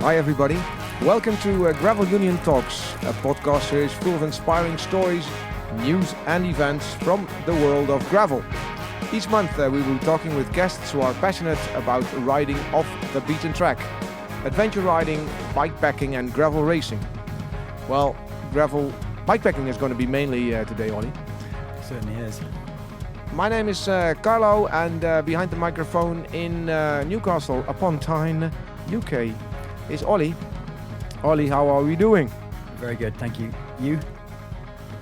Hi everybody, welcome to Gravel Union Talks, a podcast series full of inspiring stories, news and events from the world of gravel. Each month we will be talking with guests who are passionate about riding off the beaten track, adventure riding, bikepacking and gravel racing. Well, gravel bikepacking is going to be mainly today, Olly. Certainly is. My name is Carlo, and behind the microphone in Newcastle upon Tyne, UK, is Olly. Olly, how are we doing? Very good, thank you. You?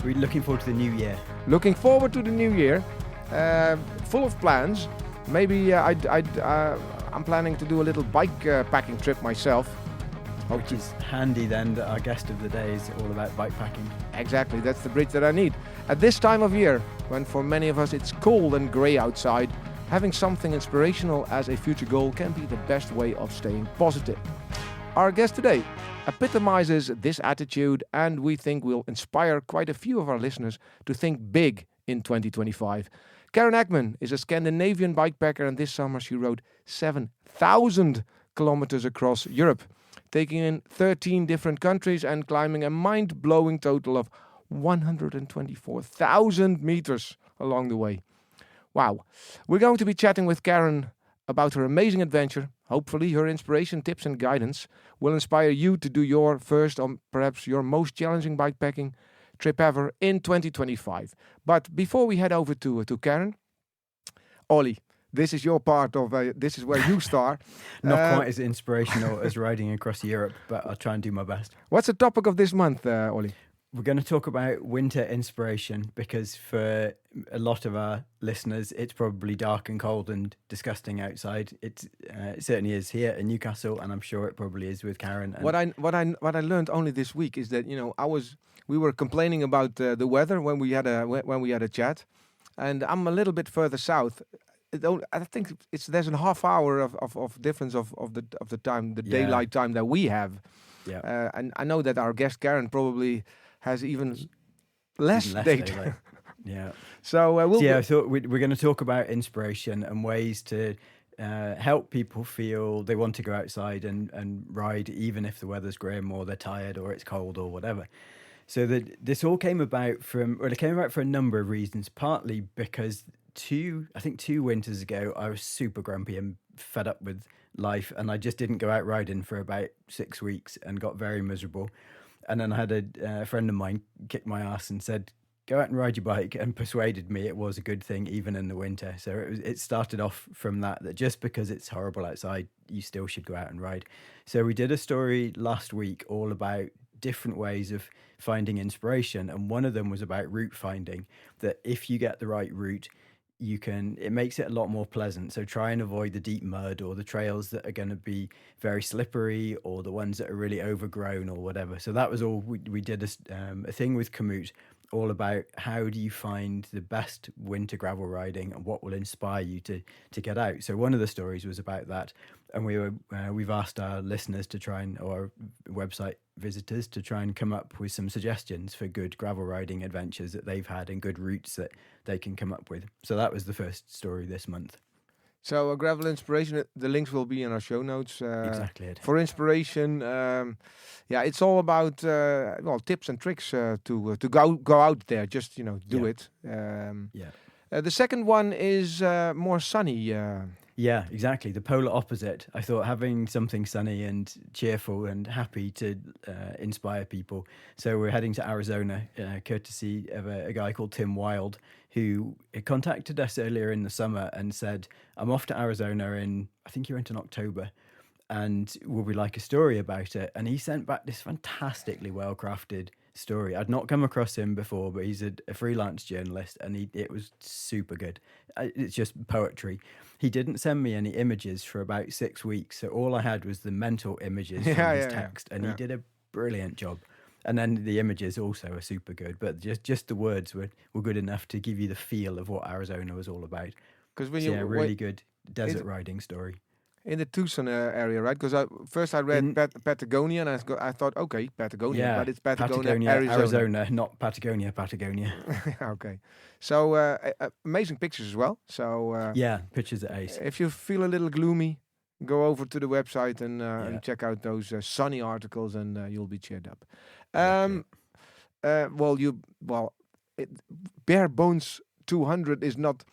We're looking forward to the new year. Looking forward to the new year. Full of plans. Maybe I'm planning to do a little bike packing trip myself. Which is handy then that our guest of the day is all about bike packing. Exactly, that's the bridge that I need. At this time of year, when for many of us it's cold and grey outside, having something inspirational as a future goal can be the best way of staying positive. Our guest today epitomizes this attitude, and we think will inspire quite a few of our listeners to think big in 2025. Karen Ekman is a Scandinavian bikepacker, and this summer she rode 7,000 kilometers across Europe, taking in 13 different countries and climbing a mind-blowing total of 124,000 meters along the way. Wow. We're going to be chatting with Karen about her amazing adventure. Hopefully her inspiration, tips and guidance will inspire you to do your first or perhaps your most challenging bikepacking trip ever in 2025. But before we head over to Karen, Olly, this is your part of, this is where you start. Not quite as inspirational as riding across Europe, but I'll try and do my best. What's the topic of this month, Olly? We're going to talk about winter inspiration because for a lot of our listeners, it's probably dark and cold and disgusting outside. It certainly is here in Newcastle, and I'm sure it probably is with Karen. And what I learned only this week is that we were complaining about the weather when we had a chat, and I'm a little bit further south. I think there's a half hour of difference of the time, the daylight time that we have. Yeah, and I know that our guest Karen probably has even less data. Yeah. So I thought we're going to talk about inspiration and ways to help people feel they want to go outside and ride, even if the weather's grim or they're tired or it's cold or whatever. So this all came about for a number of reasons. Partly because two winters ago, I was super grumpy and fed up with life, and I just didn't go out riding for about 6 weeks and got very miserable. And then I had a friend of mine kick my ass and said, go out and ride your bike, and persuaded me it was a good thing even in the winter. So it started off from that just because it's horrible outside, you still should go out and ride. So we did a story last week all about different ways of finding inspiration, and one of them was about route finding, that if you get the right route, it makes it a lot more pleasant. So try and avoid the deep mud or the trails that are going to be very slippery or the ones that are really overgrown or whatever. So that was all. We did a thing with Komoot all about how do you find the best winter gravel riding and what will inspire you to get out. So one of the stories was about that, and we've asked our listeners to try and, or our website visitors to try and come up with some suggestions for good gravel riding adventures that they've had and good routes that they can come up with. So that was the first story this month. So a gravel inspiration, the links will be in our show notes. Exactly it. For inspiration, it's all about tips and tricks to go out there. Just do it. The second one is more sunny. Yeah, exactly. The polar opposite. I thought having something sunny and cheerful and happy to inspire people. So we're heading to Arizona, courtesy of a guy called Tim Wild, who contacted us earlier in the summer and said, I'm off to Arizona I think he went in October, and would we like a story about it? And he sent back this fantastically well-crafted story. I'd not come across him before, but he's a freelance journalist, and it was super good. It's just poetry. He didn't send me any images for about 6 weeks, so all I had was the mental images from his text, and he did a brilliant job. And then the images also are super good, but just the words were good enough to give you the feel of what Arizona was all about. Because really good desert riding story. In the Tucson area, right? Because first I read Patagonia, and I thought, okay, Patagonia, but it's Patagonia, Arizona, not Patagonia. Okay. So amazing pictures as well. So pictures at ace. If you feel a little gloomy, go over to the website and Yeah. check out those sunny articles, and you'll be cheered up. Yeah, great. It, bare bones 200 is not.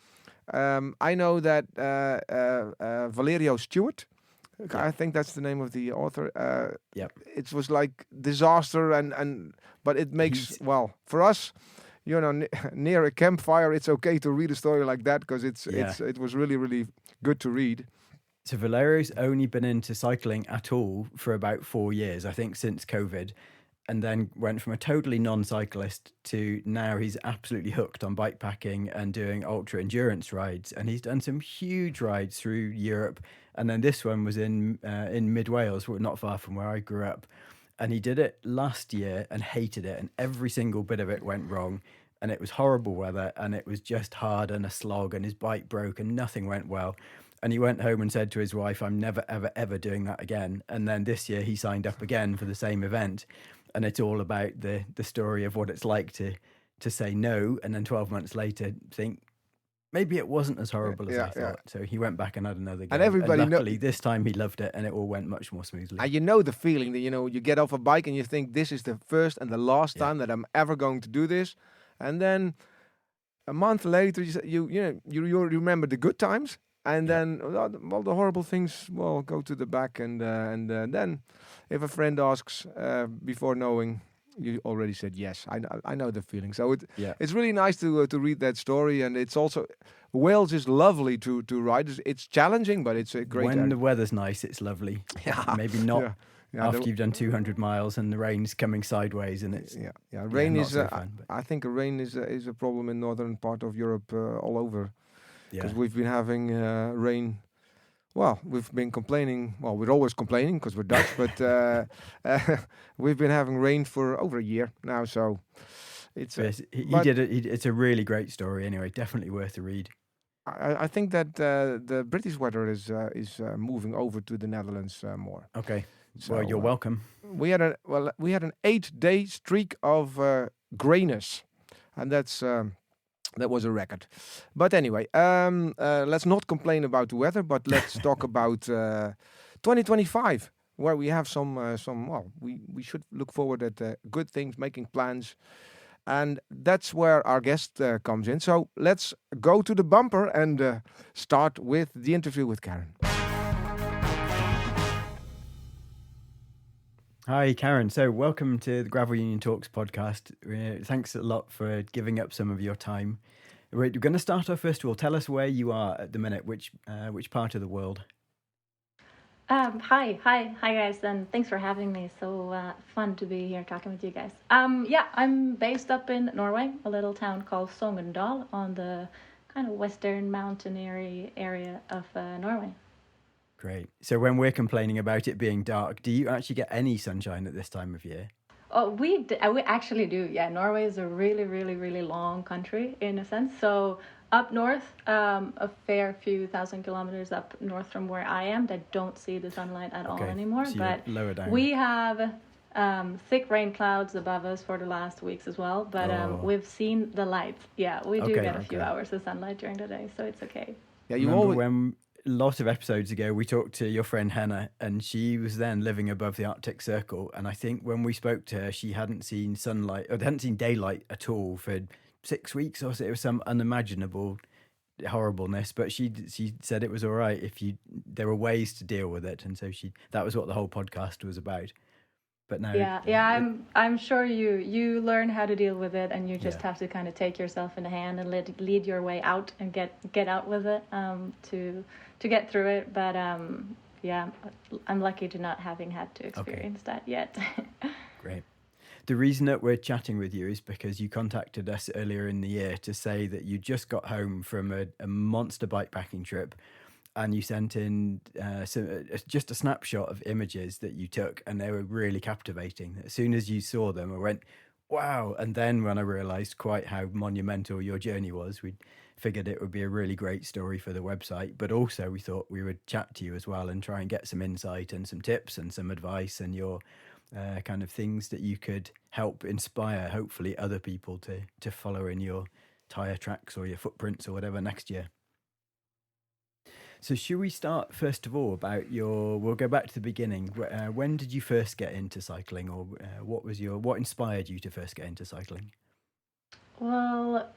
I know that Valerio Stewart, Yeah. I think that's the name of the author. Yep. It was like disaster, but it makes for us, near a campfire. It's okay to read a story like that because it was really really good to read. So Valerio's only been into cycling at all for about 4 years, I think, since COVID, and then went from a totally non-cyclist to now he's absolutely hooked on bikepacking and doing ultra endurance rides. And he's done some huge rides through Europe. And then this one was in mid Wales, not far from where I grew up. And he did it last year and hated it. And every single bit of it went wrong. And it was horrible weather. And it was just hard and a slog. And his bike broke and nothing went well. And he went home and said to his wife, I'm never, ever, ever doing that again. And then this year he signed up again for the same event. And it's all about the story of what it's like to say no. And then 12 months later, think, maybe it wasn't as horrible as I thought. Yeah. So he went back and had another go. And everybody luckily, this time he loved it and it all went much more smoothly. And you know the feeling that, you get off a bike and you think this is the first and the last time that I'm ever going to do this. And then a month later, you remember the good times. And then all the horrible things, go to the back. And then if a friend asks before knowing, you already said yes. I know the feeling. So it's really nice to read that story. And it's also, Wales is lovely to ride. It's challenging, but it's a great... When the weather's nice, it's lovely. Yeah. Maybe not after you've done 200 miles and the rain's coming sideways and it's... Yeah. Rain is... so fun, I think rain is a problem in northern part of Europe all over. Because we've been having rain. Well, we've been complaining. Well, we're always complaining because we're Dutch, but we've been having rain for over a year now. So it's it's a really great story. Anyway, definitely worth a read. I think that the British weather is moving over to the Netherlands more. Okay, so, well, you're welcome. We had an 8-day streak of grayness, and that's. That was a record. But anyway, let's not complain about the weather, but let's talk about 2025, where we have we should look forward at good things, making plans. And that's where our guest comes in. So let's go to the bumper and start with the interview with Karen. Hi, Karen. So welcome to the Gravel Union Talks podcast. Thanks a lot for giving up some of your time. We're going to start off first of all. Tell us where you are at the minute, which part of the world? Hi guys, and thanks for having me. So fun to be here talking with you guys. I'm based up in Norway, a little town called Sogndal on the kind of western mountaineering area of Norway. Great. So when we're complaining about it being dark, do you actually get any sunshine at this time of year? Oh, we actually do. Yeah, Norway is a really, really, really long country in a sense. So up north, a fair few thousand kilometers up north from where I am, that don't see the sunlight at all anymore. So but lower down. We have thick rain clouds above us for the last weeks as well. But we've seen the light. Yeah, we do get a few hours of sunlight during the day, so it's okay. Yeah, you remember when a lot of episodes ago we talked to your friend Hannah, and she was then living above the Arctic Circle, and I think when we spoke to her, she hadn't seen sunlight or hadn't seen daylight at all for 6 weeks or so. It was some unimaginable horribleness, but she said it was all right there were ways to deal with it, and so that was what the whole podcast was about. But now, I'm sure you learn how to deal with it, and you just have to kind of take yourself in the hand and lead your way out and get out with it to get through it. But I'm lucky to not having had to experience that yet. Great. The reason that we're chatting with you is because you contacted us earlier in the year to say that you just got home from a monster bikepacking trip. And you sent in just a snapshot of images that you took, and they were really captivating. As soon as you saw them, I went, wow. And then when I realized quite how monumental your journey was, we figured it would be a really great story for the website. But also we thought we would chat to you as well and try and get some insight and some tips and some advice and your kind of things that you could help inspire, hopefully, other people to follow in your tire tracks or your footprints or whatever next year. So should we start first of all about we'll go back to the beginning. When did you first get into cycling, or what inspired you to first get into cycling? Well,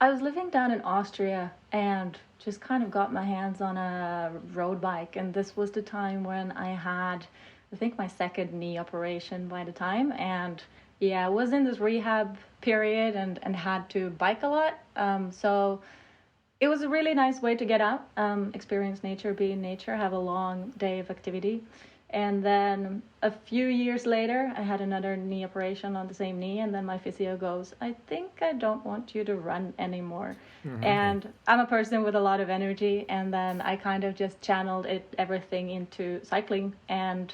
I was living down in Austria and just kind of got my hands on a road bike. And this was the time when I had, I think, my second knee operation by the time. And yeah, I was in this rehab period and had to bike a lot. So it was a really nice way to get out, experience nature, be in nature, have a long day of activity. And then a few years later, I had another knee operation on the same knee. And then my physio goes, I think I don't want you to run anymore. And I'm a person with a lot of energy. And then I kind of just channeled everything into cycling. And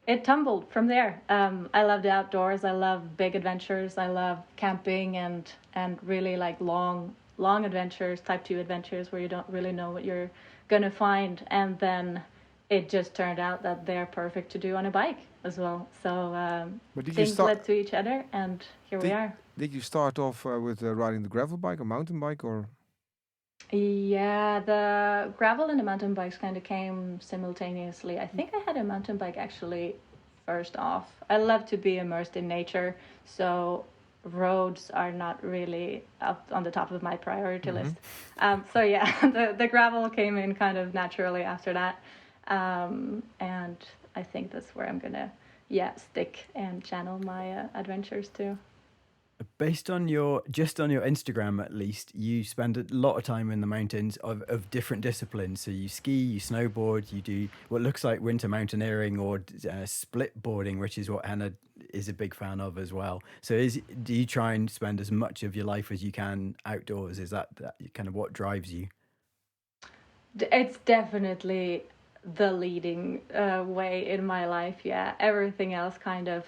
it tumbled from there. I love the outdoors. I love big adventures. I love camping and really like long adventures, type 2 adventures where you don't really know what you're going to find. And then it just turned out that they're perfect to do on a bike as well. So things led to each other, and here we are. Did you start off with riding the gravel bike or mountain bike, or? Yeah, the gravel and the mountain bikes kind of came simultaneously. I think I had a mountain bike actually first off. I love to be immersed in nature, so roads are not really up on the top of my priority list. So yeah, the gravel came in kind of naturally after that. And I think that's where I'm gonna stick and channel my adventures to. Based on your Instagram, at least, you spend a lot of time in the mountains of different disciplines. So you ski, you snowboard, you do what looks like winter mountaineering or split boarding, which is what Hannah is a big fan of as well. So do you try and spend as much of your life as you can outdoors? Is that kind of what drives you? It's definitely the leading way in my life. Yeah, everything else kind of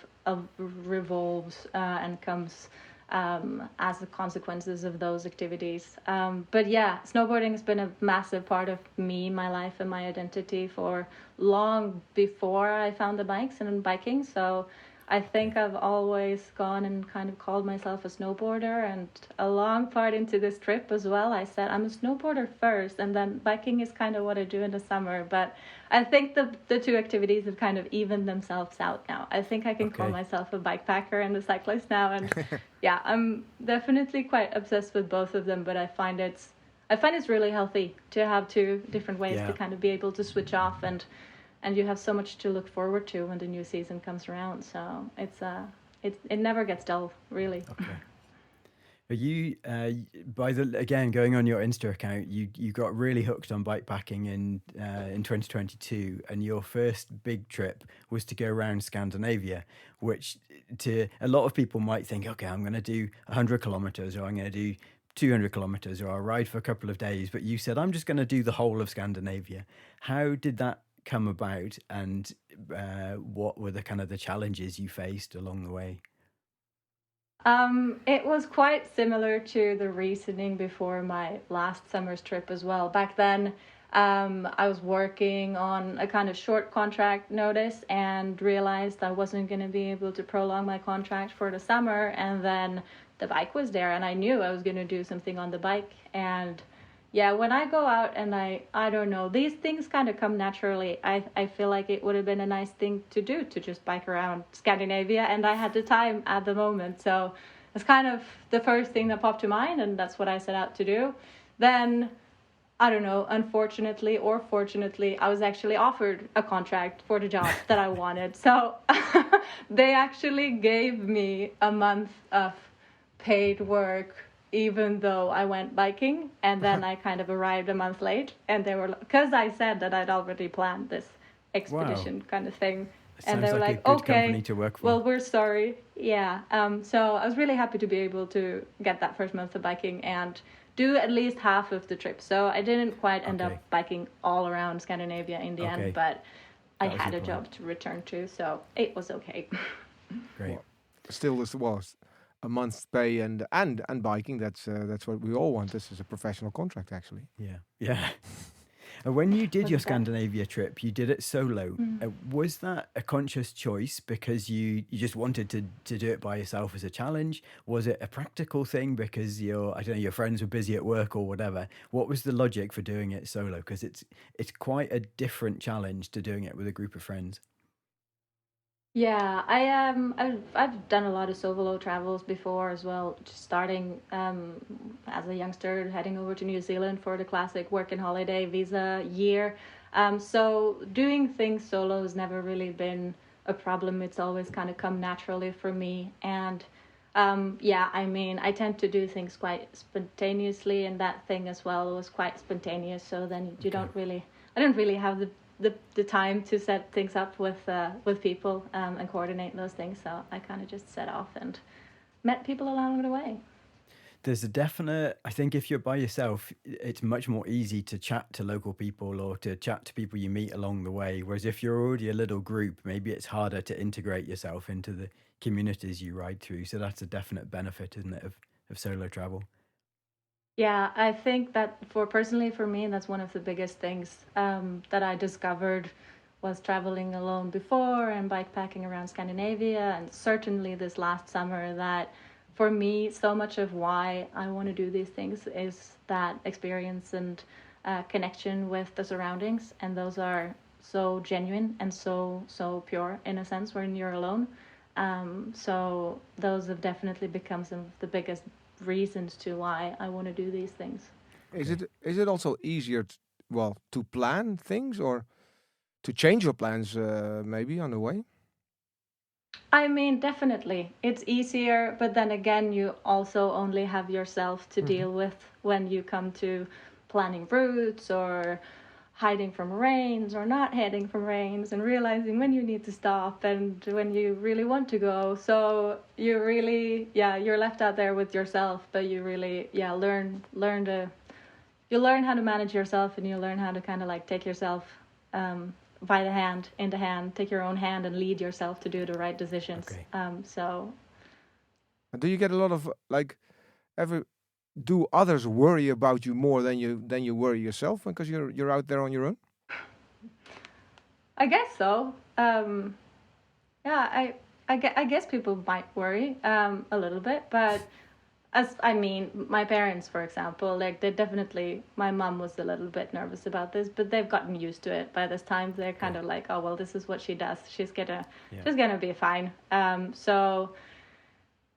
revolves and comes as the consequences of those activities. But yeah, snowboarding has been a massive part of me, my life, and my identity for long before I found the bikes and biking. So I think I've always gone and kind of called myself a snowboarder, and a long part into this trip as well, I said I'm a snowboarder first, and then biking is kind of what I do in the summer. But I think the two activities have kind of evened themselves out now. I think I can call myself a bike packer and a cyclist now, and yeah, I'm definitely quite obsessed with both of them. But I find it's really healthy to have two different ways to kind of be able to switch off, and you have so much to look forward to when the new season comes around. So it never gets dull, really. Okay. But you, going on your Insta account, you got really hooked on bikepacking in 2022, and your first big trip was to go around Scandinavia, which to a lot of people might think, okay, I'm going to do 100 kilometers, or I'm going to do 200 kilometers, or I'll ride for a couple of days. But you said, I'm just going to do the whole of Scandinavia. How did that come about, and what were the kind of the challenges you faced along the way? It was quite similar to the reasoning before my last summer's trip as well. Back then, I was working on a kind of short contract notice and realized I wasn't going to be able to prolong my contract for the summer. And then the bike was there, and I knew I was going to do something on the bike. And yeah, when I go out and I don't know, these things kind of come naturally. I feel like it would have been a nice thing to do, to just bike around Scandinavia, and I had the time at the moment. So it's kind of the first thing that popped to mind, and that's what I set out to do. Then, I don't know, unfortunately or fortunately, I was actually offered a contract for the job that I wanted. So they actually gave me a month of paid work, even though I went biking, and then I kind of arrived a month late, and they were, because I said that I'd already planned this expedition kind of thing, and they were like, okay, well, we're sorry. Yeah. So I was really happy to be able to get that first month of biking and do at least half of the trip. So I didn't quite end up biking all around Scandinavia in the end, but I had a job to return to, so it was okay. Great. Well, still, this was a month's pay and biking. That's what we all want. This is a professional contract, actually. Yeah. And when you did Was your it that? Scandinavia trip, you did it solo. Was that a conscious choice because you just wanted to do it by yourself as a challenge? Was it a practical thing because I don't know, your friends were busy at work or whatever? What was the logic for doing it solo? Because it's quite a different challenge to doing it with a group of friends. Yeah, I've done a lot of solo travels before as well. Just starting as a youngster, heading over to New Zealand for the classic work and holiday visa year. So doing things solo has never really been a problem. It's always kind of come naturally for me. And yeah, I mean, I tend to do things quite spontaneously, and that thing as well was quite spontaneous. So then you Okay. don't really, I don't really have the time to set things up with people and coordinate those things. So I kind of just set off and met people along the way. There's a definite, I think if you're by yourself, it's much more easy to chat to local people or to chat to people you meet along the way. Whereas if you're already a little group, maybe it's harder to integrate yourself into the communities you ride through. So that's a definite benefit, isn't it, of solo travel? Yeah, I think that for personally for me, that's one of the biggest things that I discovered was traveling alone before and bikepacking around Scandinavia, and certainly this last summer that for me, so much of why I want to do these things is that experience and connection with the surroundings, and those are so genuine and so pure in a sense when you're alone. So those have definitely become some of the biggest reasons to why I want to do these things. Is Okay. it also easier, well, to plan things or to change your plans maybe on the way? I mean, definitely, it's easier, but then again, you also only have yourself to Hmm. deal with when you come to planning routes or hiding from rains or not heading from rains and realizing when you need to stop and when you really want to go. So you really, yeah, you're left out there with yourself, but you really, yeah, learn to you learn how to manage yourself, and you learn how to kind of like take yourself by the hand, in the hand, take your own hand and lead yourself to do the right decisions. Okay. So Do you get a lot of like every do others worry about you more than you worry yourself because you're out there on your own? I guess so. Yeah, I guess people might worry a little bit, but as I mean, my parents, for example, like they definitely, my mom was a little bit nervous about this, but they've gotten used to it by this time. They're kind Okay. of like, oh well, this is what she does. Yeah. She's gonna be fine. So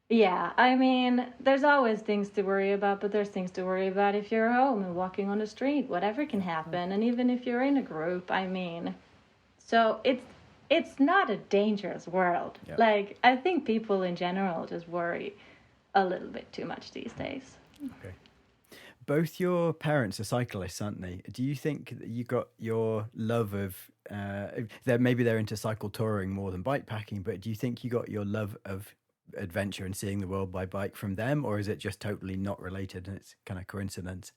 yeah, I mean, there's always things to worry about, but there's things to worry about if you're home and walking on the street. Whatever can happen, and even if you're in a group, I mean, so it's not a dangerous world. Yeah. Like I think people in general just worry a little bit too much these days. Okay. Both your parents are cyclists, aren't they? Do you think that you got your love of maybe they're into cycle touring more than bike packing, but do you think you got your love of adventure and seeing the world by bike from them, or is it just totally not related and it's kind of coincidence?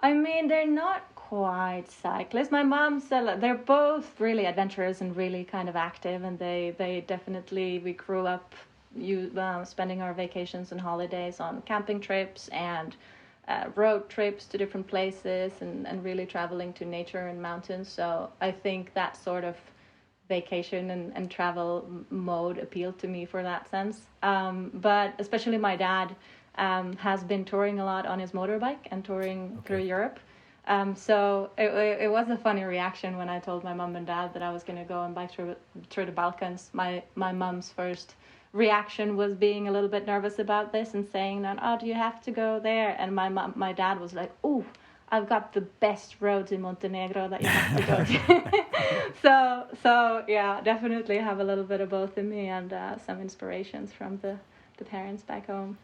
I mean, they're not quite cyclists. My mom said they're both really adventurous and really kind of active, and they definitely we grew up spending our vacations and holidays on camping trips and road trips to different places and really traveling to nature and mountains. So I think that sort of vacation and travel mode appealed to me for that sense. But especially my dad has been touring a lot on his motorbike and touring through Okay. Europe. So it was a funny reaction when I told my mom and dad that I was going to go and bike through the Balkans. My mom's first reaction was being a little bit nervous about this and saying that, oh, do you have to go there? And my dad was like, oh, I've got the best roads in Montenegro that you have to go to. So yeah, definitely have a little bit of both in me and some inspirations from the parents back home.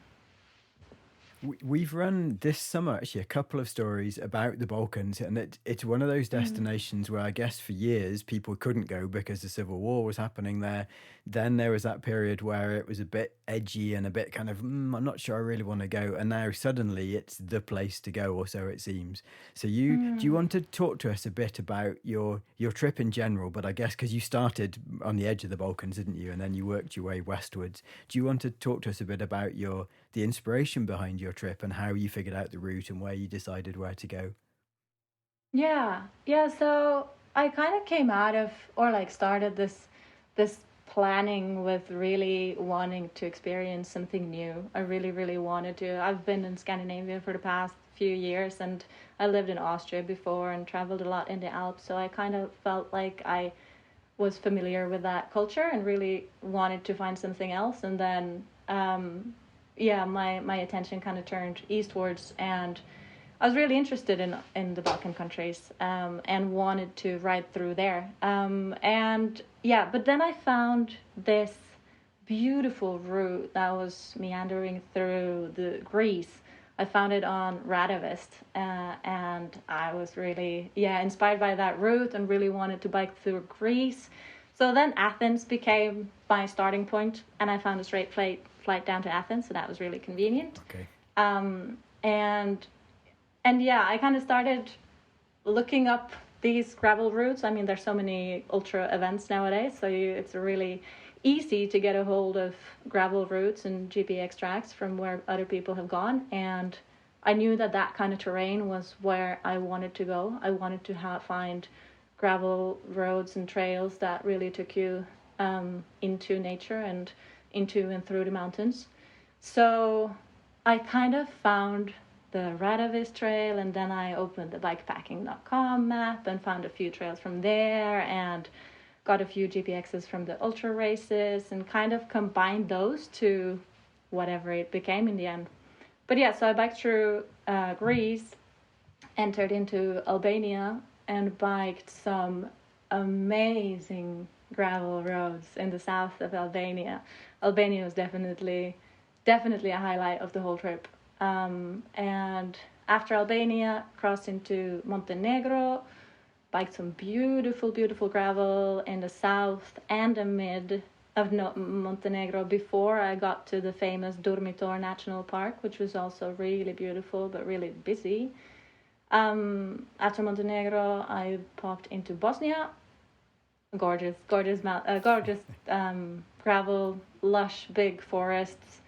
We've run this summer actually a couple of stories about the Balkans, and it's one of those Mm. destinations where I guess for years people couldn't go because the civil war was happening there. Then there was that period where it was a bit edgy and a bit kind of, I'm not sure I really want to go. And now suddenly it's the place to go, or so it seems. So do you Mm. want to talk to us a bit about your trip in general? But I guess because you started on the edge of the Balkans, didn't you? And then you worked your way westwards. Do you want to talk to us a bit about the inspiration behind your trip and how you figured out the route and where you decided where to go? Yeah. So I kind of came out of, or like started this planning with really wanting to experience something new. I really, really wanted to. I've been in Scandinavia for the past few years, and I lived in Austria before and traveled a lot in the Alps. So I kind of felt like I was familiar with that culture and really wanted to find something else. And then, my attention kind of turned eastwards, and I was really interested in the Balkan countries, and wanted to ride through there. But then I found this beautiful route that was meandering through the Greece. I found it on Radovist, and I was really inspired by that route and really wanted to bike through Greece. So then Athens became my starting point, and I found a straight flight down to Athens, so that was really convenient. Okay. And I kind of started looking up these gravel routes. I mean, there's so many ultra events nowadays, so it's really easy to get a hold of gravel routes and GPX tracks from where other people have gone. And I knew that kind of terrain was where I wanted to go. I wanted to find gravel roads and trails that really took you into nature and into and through the mountains. So I kind of found the Radovis trail, and then I opened the bikepacking.com map and found a few trails from there, and got a few GPXs from the ultra races, and kind of combined those to whatever it became in the end. But so I biked through Greece, entered into Albania, and biked some amazing gravel roads in the south of Albania. Albania was definitely a highlight of the whole trip. And after Albania, crossed into Montenegro, biked some beautiful, beautiful gravel in the south and the mid of Montenegro before I got to the famous Durmitor National Park, which was also really beautiful but really busy. After Montenegro, I popped into Bosnia. Gorgeous gravel, lush, big forests,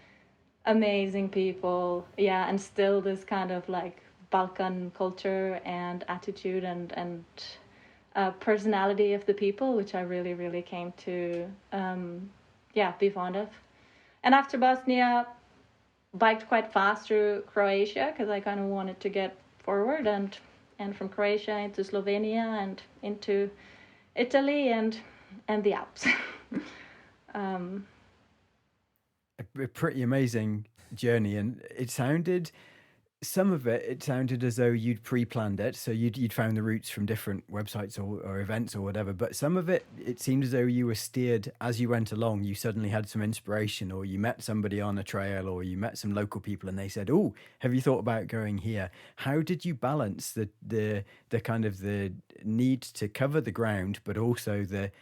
amazing people, and still this kind of like Balkan culture and attitude and personality of the people, which I really, really came to be fond of. And after Bosnia, biked quite fast through Croatia because I kind of wanted to get forward, and from Croatia into Slovenia and into Italy and the Alps. A pretty amazing journey, and some of it sounded as though you'd pre-planned it, so you'd found the routes from different websites or events or whatever, but some of it seemed as though you were steered as you went along. You suddenly had some inspiration, or you met somebody on a trail, or you met some local people and they said, "Oh, have you thought about going here?" How did you balance the kind of the need to cover the ground, but also the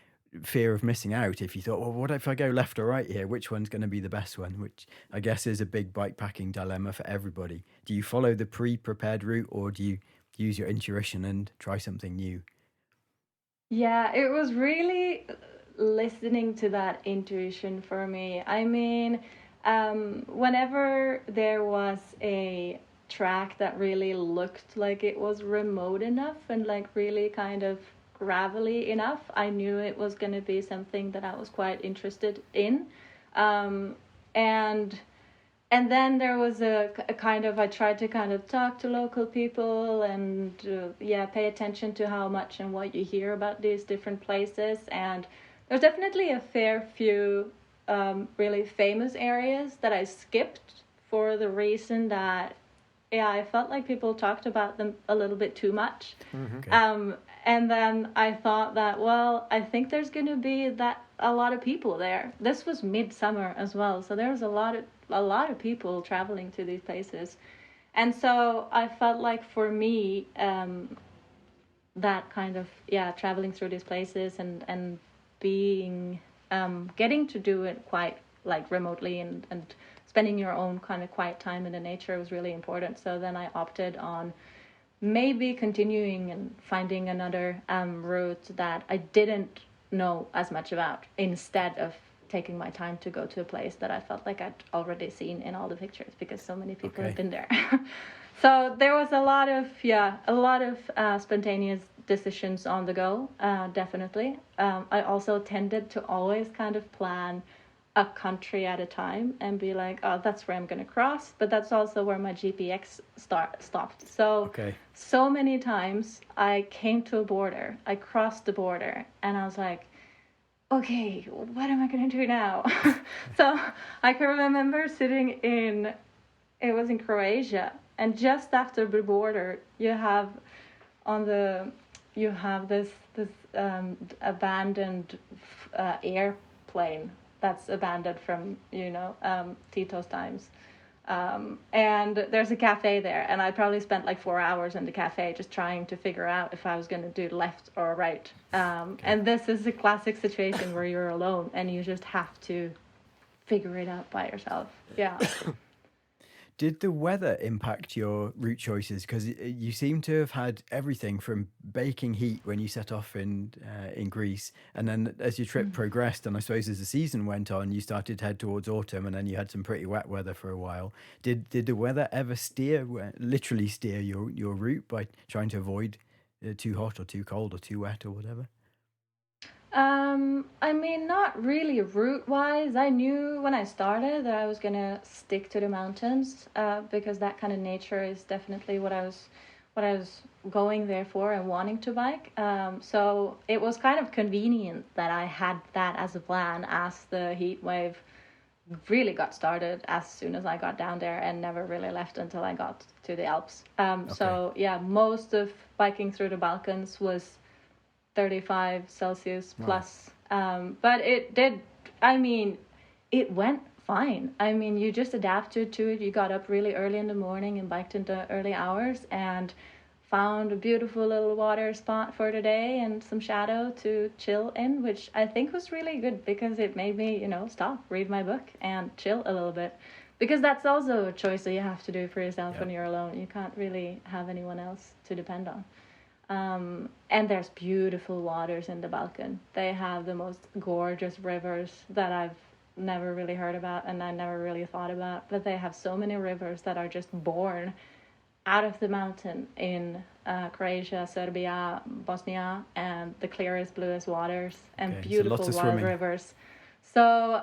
fear of missing out if you thought, well, what if I go left or right here? Which one's going to be the best one? Which I guess is a big bikepacking dilemma for everybody. Do you follow the pre-prepared route, or do you use your intuition and try something new? Yeah, it was really listening to that intuition for me. I mean, whenever there was a track that really looked like it was remote enough and like really kind of gravelly enough, I knew it was going to be something that I was quite interested in. And then there was a kind of, I tried to kind of talk to local people and pay attention to how much and what you hear about these different places. And there's definitely a fair few really famous areas that I skipped for the reason that I felt like people talked about them a little bit too much. Mm-hmm. Okay. And then I thought that, well, I think there's going to be a lot of people there. This was midsummer as well, so there was a lot of people traveling to these places. And so I felt like for me, that kind of traveling through these places and being getting to do it quite like remotely and spending your own kind of quiet time in the nature was really important. So then I opted on maybe continuing and finding another route that I didn't know as much about, instead of taking my time to go to a place that I felt like I'd already seen in all the pictures because so many people have been there. So there was a lot of spontaneous decisions on the go, definitely. I also tended to always kind of plan a country at a time and be like, oh, that's where I'm going to cross, but that's also where my GPX stopped. So, Okay. so many times I came to a border, I crossed the border, and I was like, okay, what am I going to do now? So I can remember sitting it was in Croatia, and just after the border, you have this abandoned airplane that's abandoned from Tito's times, and there's a cafe there, and I probably spent like 4 hours in the cafe just trying to figure out if I was going to do left or right. And this is a classic situation where you're alone and you just have to figure it out by yourself. Yeah. Did the weather impact your route choices? Because you seem to have had everything from baking heat when you set off in Greece, and then as your trip progressed, and I suppose as the season went on, you started to head towards autumn, and then you had some pretty wet weather for a while. Did the weather ever literally steer your route by trying to avoid too hot or too cold or too wet or whatever? I mean, not really route-wise. I knew when I started that I was gonna stick to the mountains, because that kind of nature is definitely what I was going there for and wanting to bike. So it was kind of convenient that I had that as a plan as the heat wave really got started as soon as I got down there and never really left until I got to the Alps. So yeah, most of biking through the Balkans was 35 Celsius plus. But it went fine. I mean, you just adapted to it. You got up really early in the morning and biked into early hours and found a beautiful little water spot for the day and some shadow to chill in, which I think was really good because it made me, stop, read my book and chill a little bit. Because that's also a choice that you have to do for yourself when you're alone. You can't really have anyone else to depend on. And there's beautiful waters in the Balkan. They have the most gorgeous rivers that I've never really heard about and I never really thought about. But they have so many rivers that are just born out of the mountain in Croatia, Serbia, Bosnia, and the clearest, bluest waters and beautiful wild rivers. So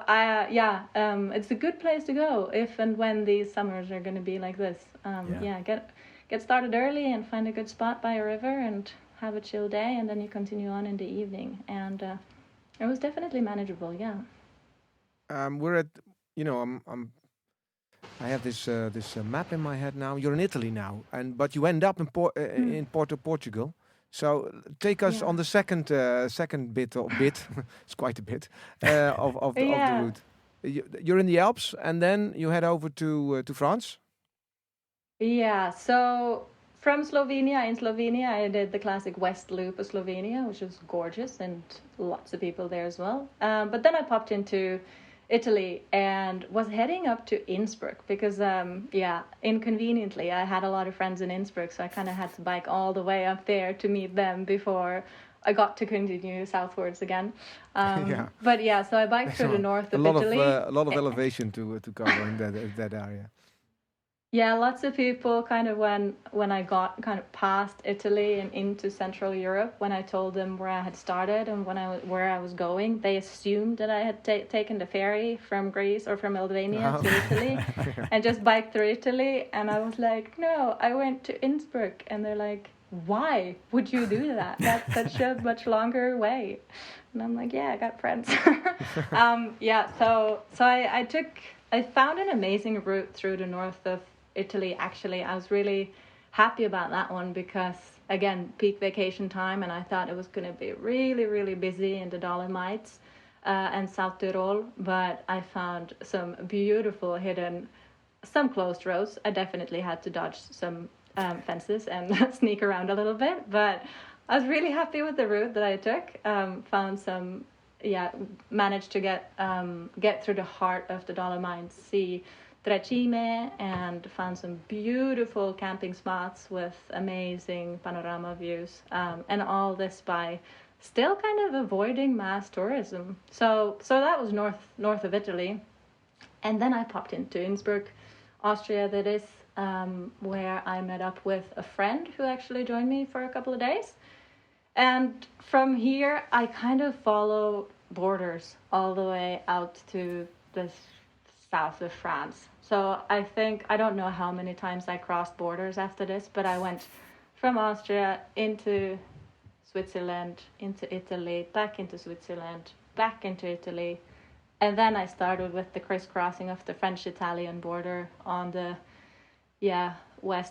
it's a good place to go if and when these summers are going to be like this. Get started early and find a good spot by a river and have a chill day, and then you continue on in the evening. And it was definitely manageable. Yeah. We're at, I have this map in my head now. You're in Italy now, but you end up in Porto, Portugal. So take us on the second bit. It's quite a bit of the route. You're in the Alps, and then you head over to France. Yeah, so from Slovenia, in Slovenia, I did the classic West Loop of Slovenia, which was gorgeous and lots of people there as well. But then I popped into Italy and was heading up to Innsbruck because, inconveniently, I had a lot of friends in Innsbruck, so I kind of had to bike all the way up there to meet them before I got to continue southwards again. But yeah, so I biked through the north of Italy. A lot of elevation to cover in that area. Yeah, lots of people kind of when I got kind of past Italy and into Central Europe, when I told them where I had started and where I was going, they assumed that I had taken the ferry from Greece or from Albania to Italy and just biked through Italy. And I was like, no, I went to Innsbruck. And they're like, why would you do that? That's such a much longer way. And I'm like, yeah, I got friends. So I found an amazing route through the north of Italy. Actually, I was really happy about that one because, again, peak vacation time, and I thought it was going to be really, really busy in the Dolomites and South Tyrol, but I found some beautiful hidden, some closed roads. I definitely had to dodge some fences and sneak around a little bit, but I was really happy with the route that I took. Found some, managed to get through the heart of the Dolomites, see Trecime, and found some beautiful camping spots with amazing panorama views, and all this by still kind of avoiding mass tourism. So that was north of Italy, and then I popped into Innsbruck, Austria. That is where I met up with a friend who actually joined me for a couple of days. And from here, I kind of follow borders all the way out to the south of France. So I don't know how many times I crossed borders after this, but I went from Austria into Switzerland, into Italy, back into Switzerland, back into Italy. And then I started with the crisscrossing of the French-Italian border on the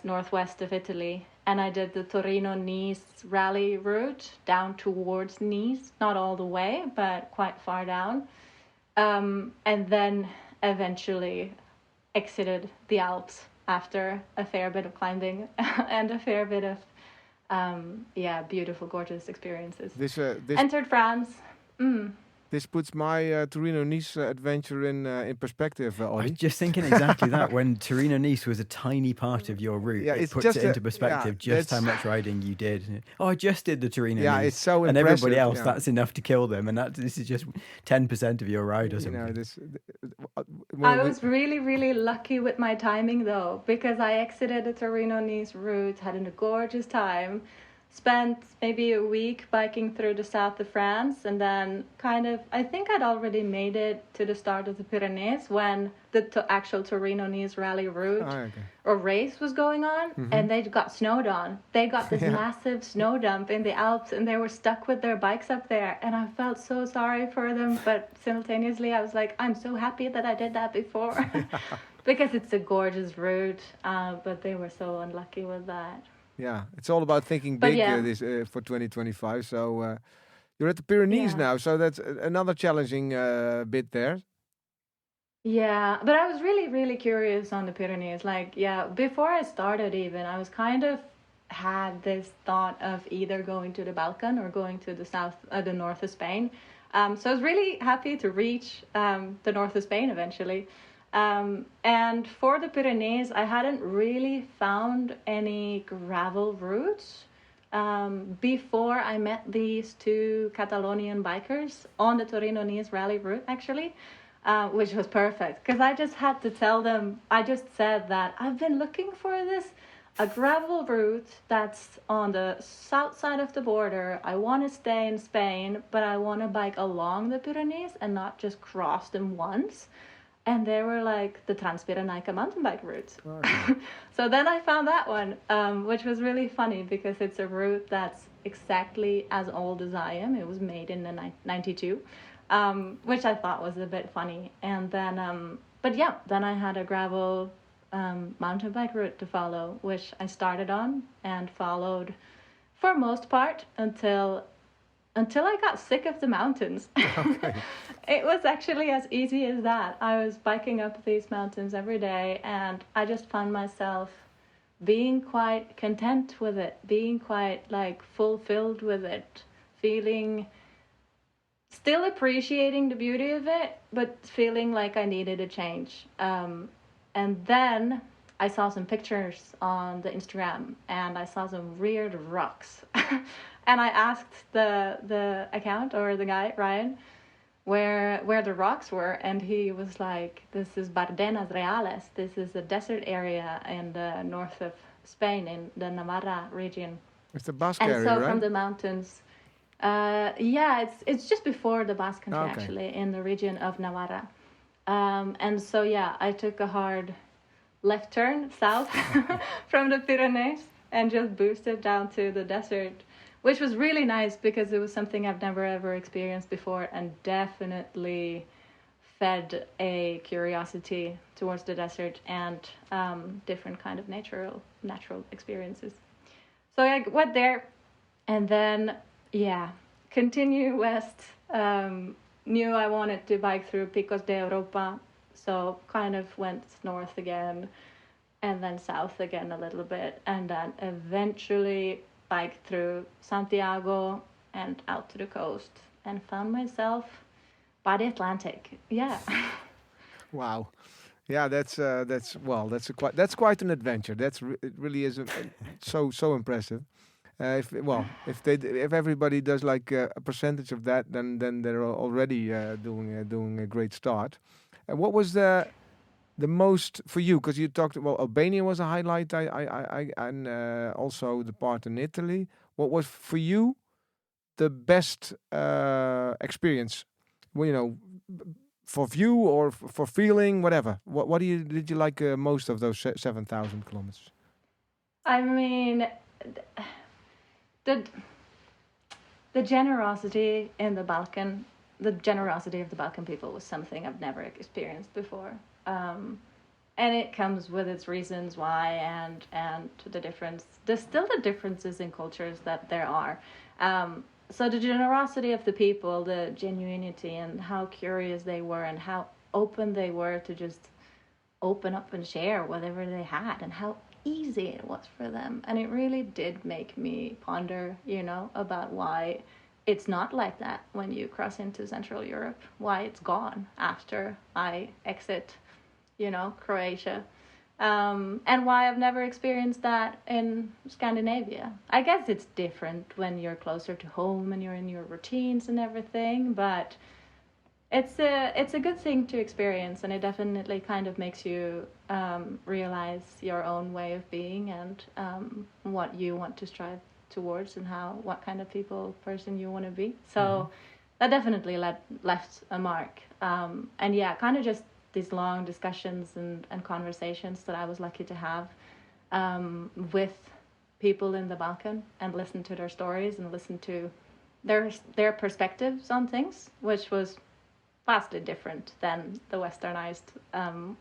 northwest of Italy. And I did the Torino-Nice rally route down towards Nice, not all the way, but quite far down. And then eventually exited the Alps after a fair bit of climbing and a fair bit of, beautiful, gorgeous experiences. This Entered France. This puts my Torino-Nice adventure in perspective, I Olly. was just thinking exactly that. When Torino-Nice was a tiny part of your route, Yeah, it it's puts just it into perspective just how that's- much riding you did. Oh, I just did the Torino-Nice. Yeah, it's so and impressive. everybody else, Yeah. that's enough to kill them. And this is just 10% of your ride or You something. know, I was really, really lucky with my timing though, because I exited the Torino-Nice route, had a gorgeous time, spent maybe a week biking through the south of France, and then I think I'd already made it to the start of the Pyrenees when the actual Torino-Nice rally route or race was going on, and they got snowed on. They got this massive snow dump in the Alps, and they were stuck with their bikes up there, and I felt so sorry for them, but simultaneously I was like, I'm so happy that I did that before. Because it's a gorgeous route, but they were so unlucky with that. Yeah, it's all about thinking But big yeah. for 2025. So you're at the Pyrenees Yeah. now, so that's another challenging bit there. Yeah, but I was really, really curious on the Pyrenees. Like, yeah, before I started even, I was kind of had this thought of either going to the Balkan or going to the north of Spain. So I was really happy to reach the north of Spain eventually. And for the Pyrenees, I hadn't really found any gravel routes before I met these two Catalonian bikers on the Torino-Nice rally route, actually. Which was perfect because I just had to tell them, I just said that I've been looking for a gravel route that's on the south side of the border. I want to stay in Spain, but I want to bike along the Pyrenees and not just cross them once. And they were like, the Transpirenaica mountain bike route. Okay. So then I found that one, which was really funny because it's a route that's exactly as old as I am. It was made in the 92. Which I thought was a bit funny. And then, then I had a gravel mountain bike route to follow, which I started on and followed for most part until I got sick of the mountains. Okay. It was actually as easy as that. I was biking up these mountains every day, and I just found myself being quite content with it, being quite like fulfilled with it, still appreciating the beauty of it, but feeling like I needed a change. And then I saw some pictures on the Instagram, and I saw some weird rocks. And I asked the account or the guy, Ryan, where the rocks were, and he was like, this is Bardenas Reales. This is a desert area in the north of Spain, in the Navarra region. It's the Basque And area, so right? from the mountains... it's just before the Basque Country, Okay. actually, in the region of Navarra. And so, I took a hard left turn south from the Pyrenees and just boosted down to the desert, which was really nice because it was something I've never ever experienced before and definitely fed a curiosity towards the desert and different kind of natural experiences. So I went there and then... continue west. Knew I wanted to bike through Picos de Europa, so kind of went north again, and then south again a little bit, and then eventually biked through Santiago and out to the coast, and found myself by the Atlantic. Yeah. Wow. Yeah, that's quite an adventure. It really is so impressive. If everybody does like a percentage of that, then they're already doing a great start. And what was the most for you? Because you talked about Albania was a highlight, and also the part in Italy. What was for you the best experience? Well, for view or for feeling, whatever. What did you like most of those 7,000 kilometers? I mean, the the generosity in the generosity of the Balkan people was something I've never experienced before. And it comes with its reasons why, and the difference. There's still the differences in cultures that there are. So the generosity of the people, the genuinity, and how curious they were, and how open they were to just open up and share whatever they had, and how easy it was for them. And it really did make me ponder, about why it's not like that when you cross into Central Europe, why it's gone after I exit, Croatia. And why I've never experienced that in Scandinavia. I guess it's different when you're closer to home and you're in your routines and everything, but it's a good thing to experience, and it definitely kind of makes you realize your own way of being, and what you want to strive towards, and what kind of person you want to be. So that definitely left a mark. And yeah, kind of just these long discussions and conversations that I was lucky to have with people in the Balkan, and listen to their stories and listen to their perspectives on things, which was vastly different than the westernized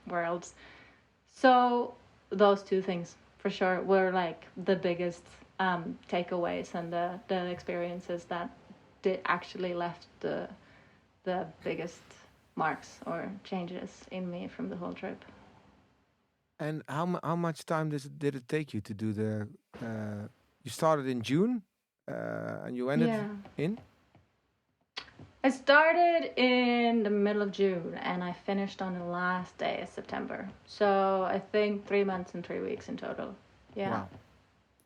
worlds. So those two things for sure were like the biggest takeaways, and the experiences that did actually left the biggest marks or changes in me from the whole trip. And how much time did it take you to do the? You started in June, and you ended in. I started in the middle of June, and I finished on the last day of September. So I think 3 months and 3 weeks in total. Yeah. Wow.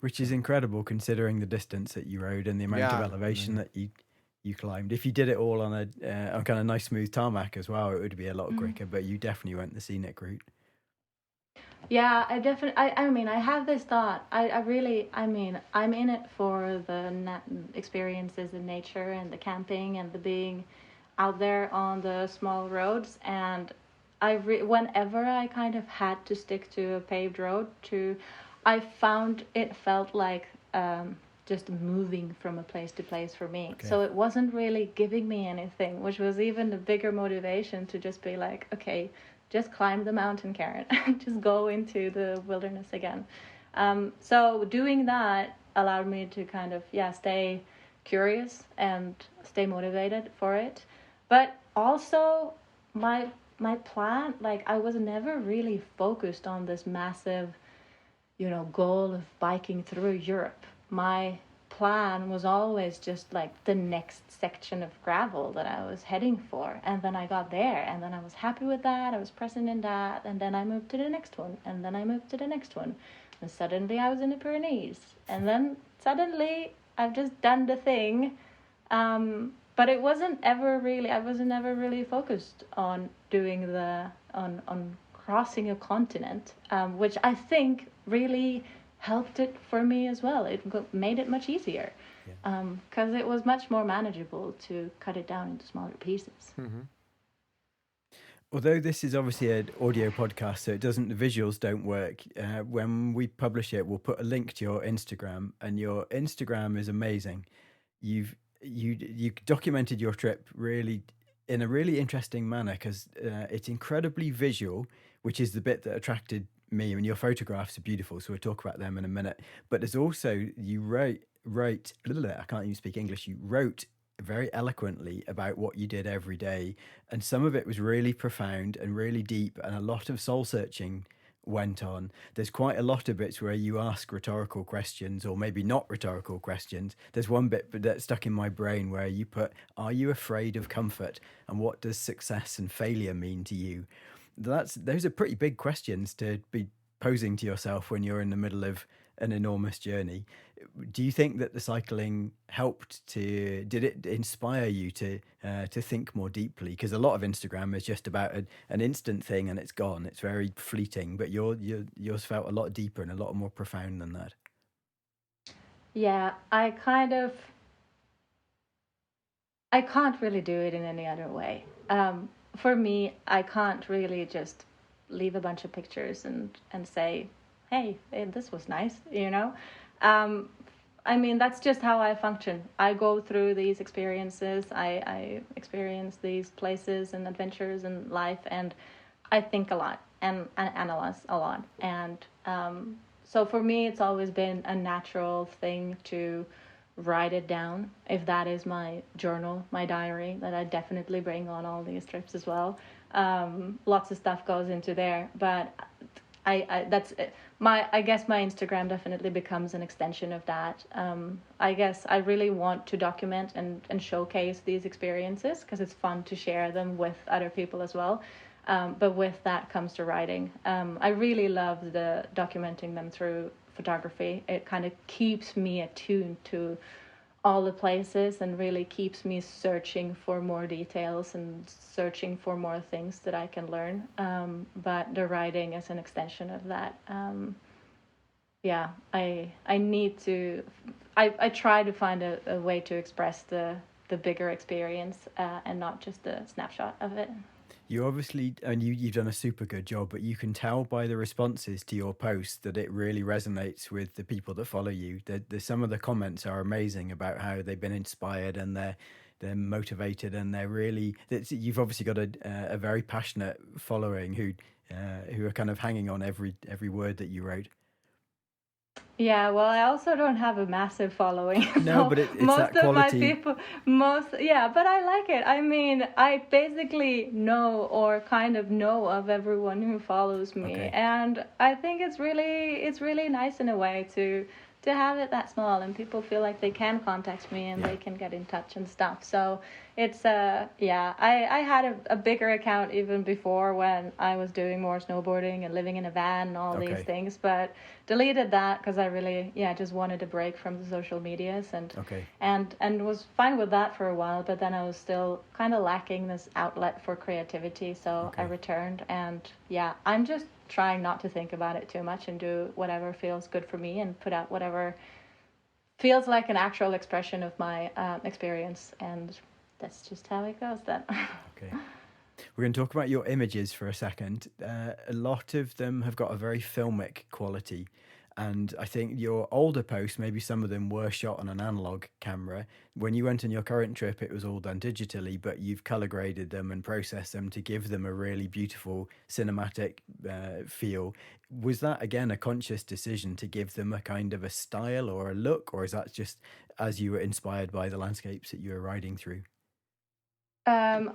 Which is incredible considering the distance that you rode and the amount of elevation that you climbed. If you did it all on a kind of nice smooth tarmac as well, it would be a lot quicker, but you definitely went the scenic route. Yeah, I mean, I have this thought. I'm in it for the experiences in nature, and the camping, and the being out there on the small roads. And whenever I kind of had to stick to a paved road, I found it felt like just moving from a place to place for me. Okay. So it wasn't really giving me anything, which was even a bigger motivation to just be like, okay, just climb the mountain, Karen. Just go into the wilderness again. So doing that allowed me to kind of, stay curious and stay motivated for it. But also my plan, like, I was never really focused on this massive, goal of biking through Europe. My plan was always just like the next section of gravel that I was heading for, and then I got there, and then I was happy with that, I was present in that, and then I moved to the next one, and then I moved to the next one, and suddenly I was in the Pyrenees, and then suddenly I've just done the thing. But I wasn't ever really focused on doing on crossing a continent, which I think really helped it for me as well. It made it much easier, because it was much more manageable to cut it down into smaller pieces. Mm-hmm. Although this is obviously an audio podcast, so the visuals don't work. When we publish it, we'll put a link to your Instagram, and your Instagram is amazing. You documented your trip really in a really interesting manner, because it's incredibly visual, which is the bit that attracted me. And your photographs are beautiful, so we'll talk about them in a minute. But there's also, you wrote I can't even speak English. You wrote very eloquently about what you did every day, and some of it was really profound and really deep, and a lot of soul searching went on. There's quite a lot of bits where you ask rhetorical questions, or maybe not rhetorical questions. There's one bit that stuck in my brain where you put, "Are you afraid of comfort? And what does success and failure mean to you?" Those are pretty big questions to be posing to yourself when you're in the middle of an enormous journey. Do you think that the cycling helped did it inspire you to think more deeply? Because a lot of Instagram is just about an instant thing and it's gone. It's very fleeting, but yours felt a lot deeper and a lot more profound than that. Yeah, I can't really do it in any other way. For me, I can't really just leave a bunch of pictures and say, hey, this was nice, you know? Um, I mean, that's just how I function. I go through these experiences, I experience these places and adventures in life, and I think a lot and analyze a lot. And so for me, it's always been a natural thing to write it down. If that is my journal, my diary, that I definitely bring on all these trips as well. Lots of stuff goes into there, but I that's I guess my Instagram definitely becomes an extension of that. I guess I really want to document and showcase these experiences because it's fun to share them with other people as well. But with that comes to writing. I really love the documenting them through photography. It kind of keeps me attuned to all the places and really keeps me searching for more details and searching for more things that I can learn. But the writing is an extension of that. Yeah, I need to. I try to find a way to express the bigger experience and not just a snapshot of it. You obviously, and you've done a super good job, but you can tell by the responses to your posts that it really resonates with the people that follow you. Some of the comments are amazing about how they've been inspired and they're motivated and they're really. You've obviously got a very passionate following who are kind of hanging on every word that you wrote. Yeah, well, I also don't have a massive following. No, So but it's most that of quality. my people, yeah, but I like it. I mean, I basically know or kind of know of everyone who follows me, Okay. and I think it's really nice in a way to have it that small and people feel like they can contact me and Yeah. they can get in touch and stuff. So it's yeah, I had a bigger account even before when I was doing more snowboarding and living in a van and all Okay. these things, but deleted that because I really just wanted a break from the social medias Okay. and was fine with that for a while, but then I was still kind of lacking this outlet for creativity, so I Okay. returned. And yeah, I'm just trying not to think about it too much and do whatever feels good for me and put out whatever feels like an actual expression of my experience, and that's just how it goes then. Okay. We're going to talk about your images for a second. A lot of them have got a very filmic quality. And I think your older posts, maybe some of them were shot on an analog camera. When you went on your current trip, it was all done digitally, but you've color graded them and processed them to give them a really beautiful cinematic feel. Was that, again, a conscious decision to give them a kind of a style or a look, or is that just as you were inspired by the landscapes that you were riding through?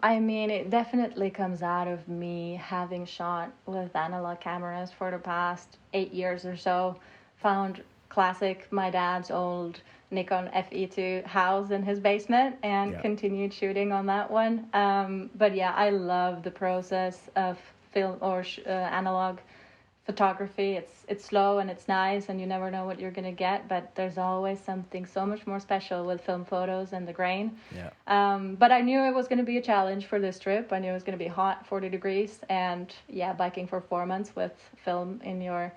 I mean, it definitely comes out of me having shot with analog cameras for the past 8 years or so. Found my dad's old Nikon FE2 house in his basement and Yeah. continued shooting on that one. But yeah, I love the process of film or analog photography. It's slow and it's nice and you never know what you're gonna get, but there's always something so much more special with film photos and the grain. Yeah. But I knew it was going to be a challenge for this trip. I knew it was going to be hot, 40 degrees, and yeah, biking for 4 months with film in your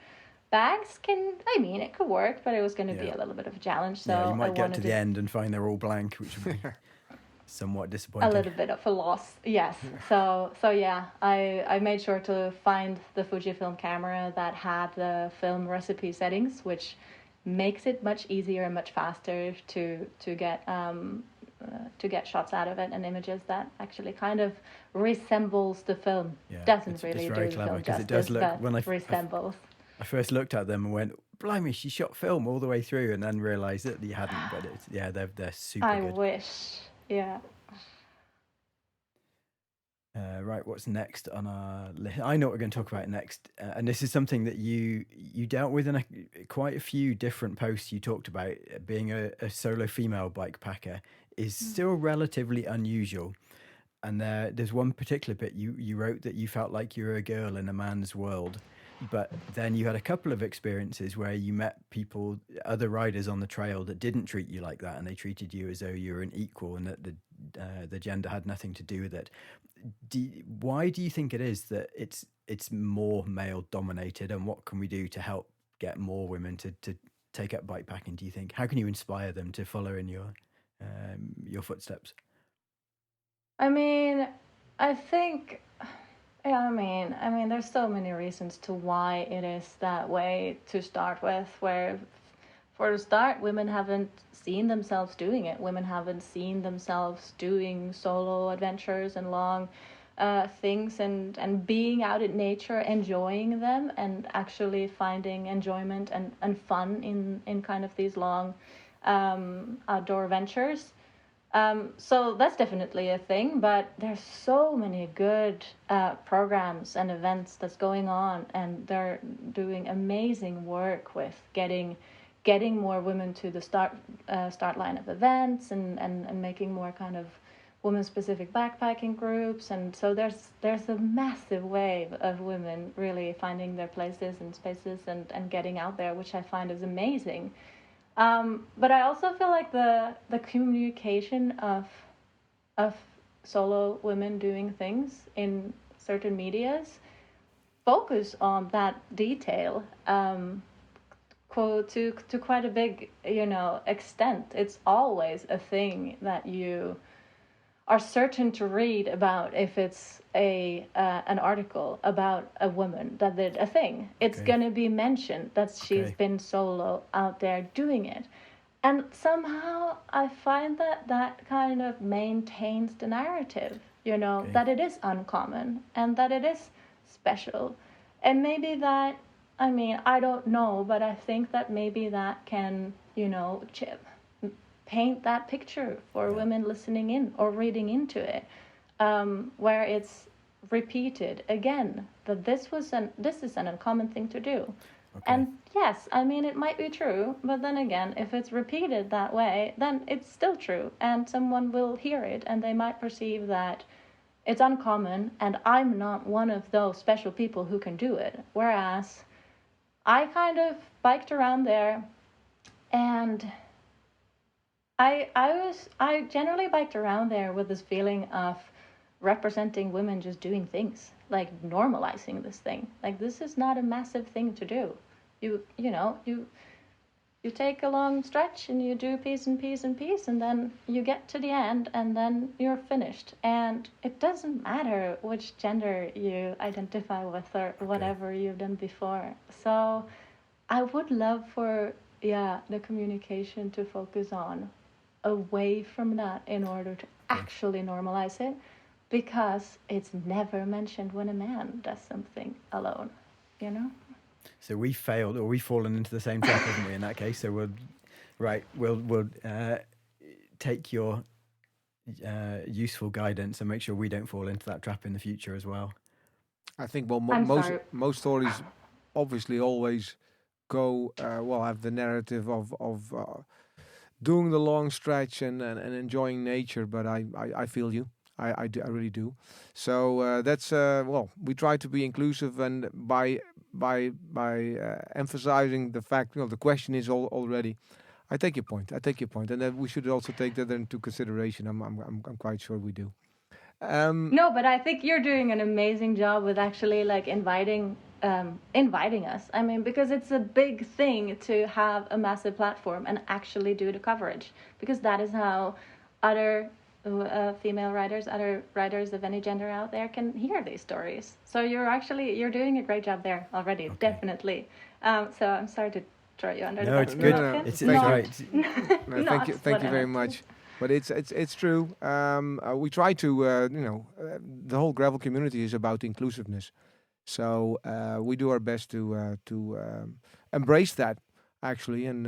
bags it could work, but it was going to be Yeah. a little bit of a challenge. So Yeah, you I might get wanted to the end and find they're all blank, which would be somewhat a disappointing. little bit of a loss, yes. So yeah, I made sure to find the Fujifilm camera that had the film recipe settings, which makes it much easier and much faster to get shots out of it and images that actually kind of resembles the film. Yeah, Doesn't it's really very do the clever film because it justice, does look. but When I resembles. first looked at them and went, "Blimey, she shot film all the way through," and then realised that you hadn't. But they're super I good. wish, yeah. Right, what's next on our list? I know what we're going to talk about next, and this is something that you dealt with in quite a few different posts. You talked about being a solo female bike packer is still relatively unusual, and there's one particular bit you wrote that you felt like you were a girl in a man's world. but then you had a couple of experiences where you met people, other riders on the trail that didn't treat you like that, and they treated you as though you were an equal, and that the gender had nothing to do with it. Why do you think it is that it's more male dominated, and what can we do to help get more women to take up bikepacking? Do you think? How can you inspire them to follow in your footsteps? I mean, I think, yeah, I mean, there's so many reasons to why it is that way to start with, where for the start, women haven't seen themselves doing it. Women haven't seen themselves doing solo adventures and long things and being out in nature, enjoying them, and actually finding enjoyment and fun in kind of these long outdoor ventures. So that's definitely a thing, but there's so many good programs and events that's going on, and they're doing amazing work with getting more women to the start line of events and making more kind of women-specific backpacking groups. And so there's a massive wave of women really finding their places and spaces and getting out there, which I find is amazing. But I also feel like the communication of solo women doing things in certain medias focus on that detail to quite a big extent. It's always a thing that you are certain to read about if it's an article about a woman that did a thing. It's gonna be mentioned that she's been solo out there doing it. And somehow I find that kind of maintains the narrative, that it is uncommon and that it is special. And maybe that, I mean, I don't know, but I think that maybe that can, paint that picture for women listening in or reading into it, where it's repeated again that this is an uncommon thing to do. And yes, I mean, it might be true, but then again, if it's repeated that way, then it's still true, and someone will hear it and they might perceive that it's uncommon and I'm not one of those special people who can do it. Whereas I kind of biked around there, and I generally biked around there with this feeling of representing women just doing things, like normalizing this thing. Like, this is not a massive thing to do. You take a long stretch and you do piece and piece and piece, and then you get to the end and then you're finished. And it doesn't matter which gender you identify with or whatever you've done before. So I would love for the communication to focus on away from that in order to actually normalize it, because it's never mentioned when a man does something alone, So we failed, or we've fallen into the same trap, haven't we, in that case? So we'll take your useful guidance and make sure we don't fall into that trap in the future as well. I think, well, most stories obviously always go, have the narrative of doing the long stretch and enjoying nature, but I feel you. I really do. So that's we try to be inclusive, and by emphasizing the fact, the question is already. I take your point, and that we should also take that into consideration. I'm quite sure we do. No, but I think you're doing an amazing job with actually like inviting us. I mean, because it's a big thing to have a massive platform and actually do the coverage, because that is how other female writers, other writers of any gender out there can hear these stories. So you're doing a great job there already, definitely. So I'm sorry to throw you under the bus. No, it's good. No, it's right. Thank you very much. But it's true. We try to, the whole gravel community is about inclusiveness. So we do our best to embrace that, actually. And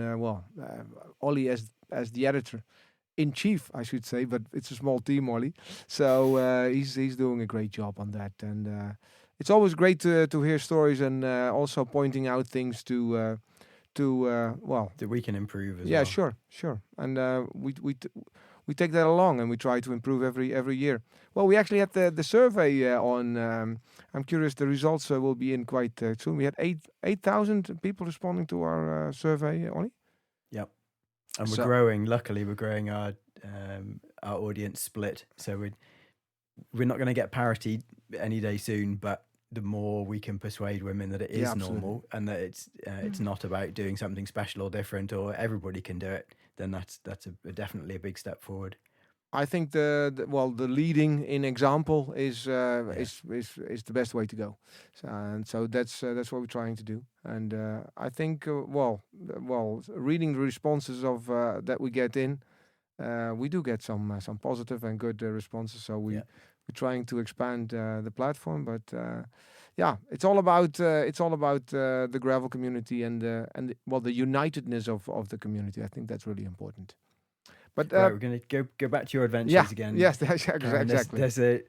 Olly as the editor-in-chief, I should say, but it's a small team, Olly. So he's doing a great job on that. And it's always great to hear stories, and also pointing out things that we can improve as well. Yeah, sure. And we take that along and we try to improve every year. Well, we actually had the survey on. I'm curious. The results will be in quite soon. We had 8,000 people responding to our survey, Ollie. Yep. And we're growing. Luckily, we're growing our audience split. So we're not going to get parity any day soon. But the more we can persuade women that it is normal and that it's not about doing something special or different or everybody can do it, then that's definitely a big step forward. I think the leading in example is the best way to go, so that's what we're trying to do. And I think reading the responses of that we get in, we do get some positive and good responses. So we're trying to expand the platform, but it's all about the gravel community and the unitedness of the community. I think that's really important. But we're going to go back to your adventures again. Yes, exactly.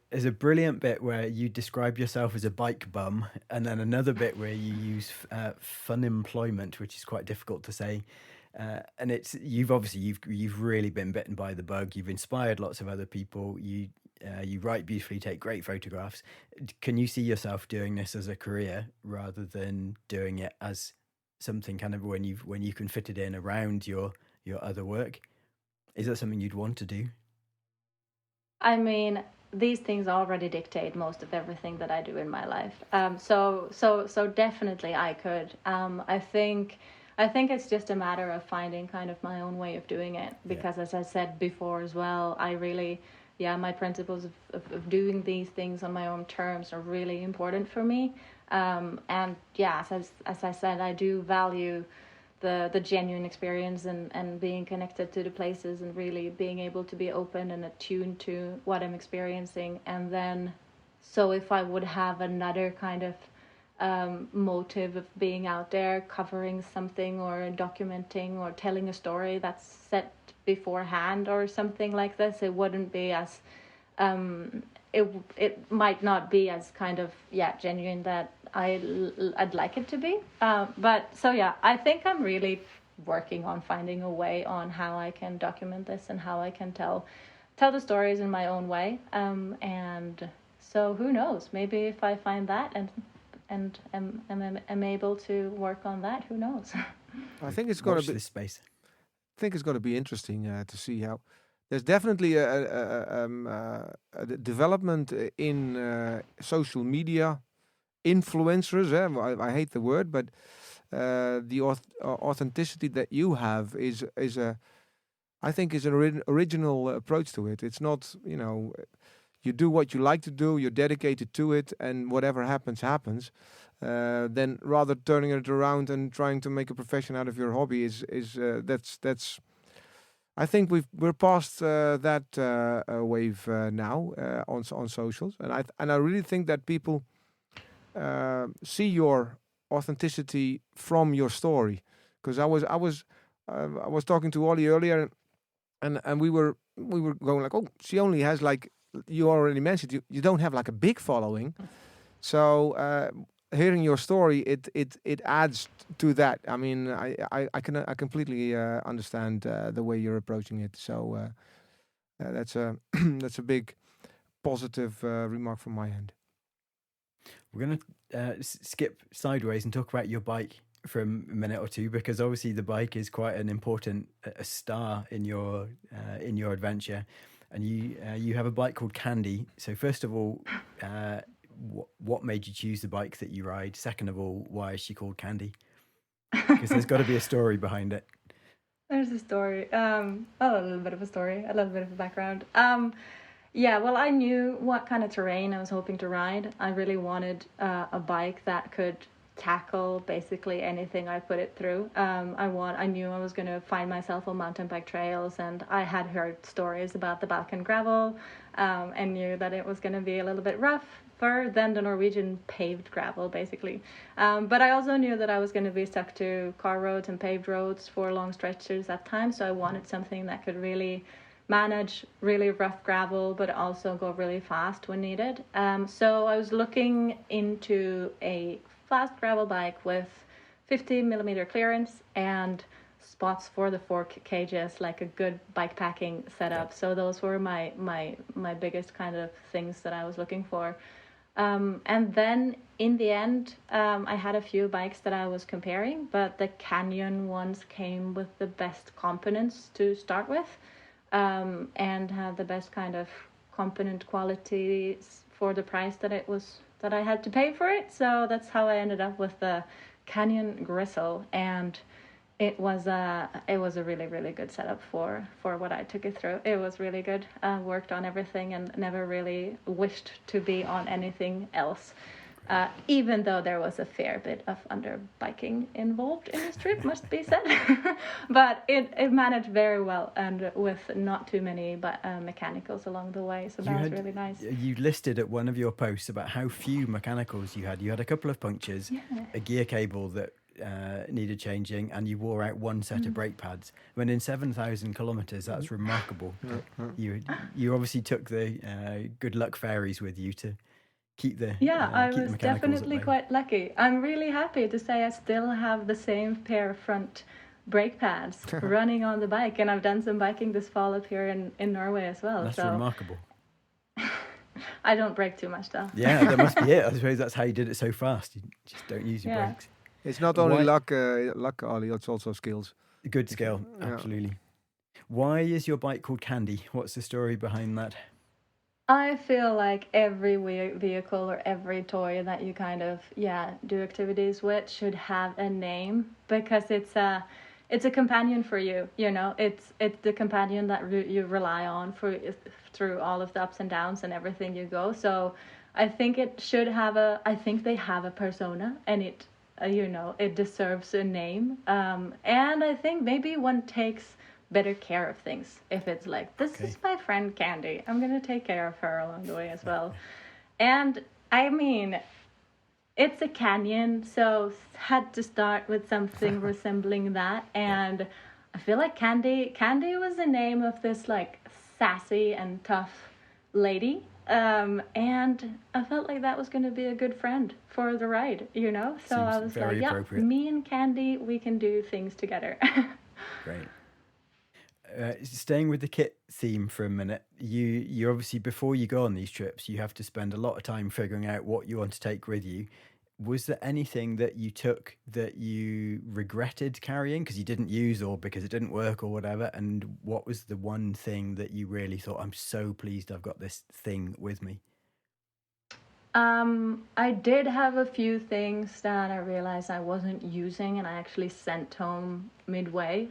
There's a brilliant bit where you describe yourself as a bike bum, and then another bit where you use fun employment, which is quite difficult to say. And you've really been bitten by the bug. You've inspired lots of other people. You write beautifully, take great photographs. Can you see yourself doing this as a career rather than doing it as something kind of when you can fit it in around your other work? Is that something you'd want to do? I mean, these things already dictate most of everything that I do in my life. So definitely I could. I think it's just a matter of finding kind of my own way of doing it. Because as I said before as well, I really, my principles of doing these things on my own terms are really important for me. And as I said, I do value the genuine experience and being connected to the places and really being able to be open and attuned to what I'm experiencing. And then, so if I would have another kind of motive of being out there covering something or documenting or telling a story that's set beforehand or something like this, it wouldn't be as it might not be as kind of genuine that I'd like it to be, but so I think I'm really working on finding a way on how I can document this and how I can tell the stories in my own way, and so who knows, maybe if I find that and am able to work on that, who knows. I think it's going to be this space. I think it's going to be interesting to see how. There's definitely a development in social media influencers. I hate the word, but the authenticity that you have is I think is an original approach to it. It's not, you do what you like to do, you're dedicated to it, and whatever happens. Then rather turning it around and trying to make a profession out of your hobby that's. I think we're past that wave now on socials, and I really think that people see your authenticity from your story. Because I was talking to Ollie earlier, and we were going like, oh, she only has, like you already mentioned, you don't have like a big following, so. Hearing your story, it adds to that. I mean, I completely understand the way you're approaching it. So that's a that's a big positive remark from my end. We're gonna skip sideways and talk about your bike for a minute or two, because obviously the bike is quite an important star in your adventure, and you have a bike called Candy. So first of all. What made you choose the bike that you ride? Second of all, why is she called Candy? Because there's got to be a story behind it. There's a story. A little bit of a story, a little bit of a background. Well, I knew what kind of terrain I was hoping to ride. I really wanted a bike that could tackle basically anything I put it through. I knew I was going to find myself on mountain bike trails, and I had heard stories about the Balkan gravel, and knew that it was going to be a little bit rougher than the Norwegian paved gravel, basically. But I also knew that I was going to be stuck to car roads and paved roads for long stretches at times, so I wanted something that could really manage really rough gravel, but also go really fast when needed. So I was looking into a fast gravel bike with 50 millimeter clearance and spots for the fork cages, like a good bike packing setup. So those were my biggest kind of things that I was looking for. And then in the end, I had a few bikes that I was comparing, but the Canyon ones came with the best components to start with, and had the best kind of component quality for the price that I had to pay for it. So that's how I ended up with the Canyon Gristle, and it was a really, really good setup for what I took it through. It was really good. Worked on everything and never really wished to be on anything else. Even though there was a fair bit of underbiking involved in this trip, must be said. But it managed very well, and with not too many mechanicals along the way, so that was really nice. You listed at one of your posts about how few mechanicals you had. You had a couple of punctures, a gear cable that needed changing, and you wore out one set of brake pads. When in 7,000 kilometers, that's remarkable. You obviously took the good luck fairies with you to keep the I was definitely quite lucky. I'm really happy to say I still have the same pair of front brake pads running on the bike, and I've done some biking this fall up here in Norway as well. That's remarkable. I don't brake too much though. Yeah, that must be it. I suppose that's how you did it so fast. You just don't use your brakes. It's not only luck, Olly, it's also skills. Good skill, absolutely. Why is your bike called Candy? What's the story behind that? I feel like every vehicle or every toy that you kind of do activities with should have a name, because it's a companion for you. You know, it's the companion that you rely on through all of the ups and downs and everything you go. So I think it should have I think they have a persona, and it it deserves a name. And I think maybe one takes better care of things if it's like, this is my friend Candy, I'm gonna take care of her along the way as well. And I mean, it's a canyon, so had to start with something resembling that. And I feel like Candy was the name of this like sassy and tough lady, and I felt like that was going to be a good friend for the ride, so Seems I was like, appropriate. Me and Candy, we can do things together. Great. Staying with the kit theme for a minute, you obviously, before you go on these trips, you have to spend a lot of time figuring out what you want to take with you. Was there anything that you took that you regretted carrying because you didn't use, or because it didn't work, or whatever? And what was the one thing that you really thought, I'm so pleased I've got this thing with me? I did have a few things that I realized I wasn't using, and I actually sent home midway.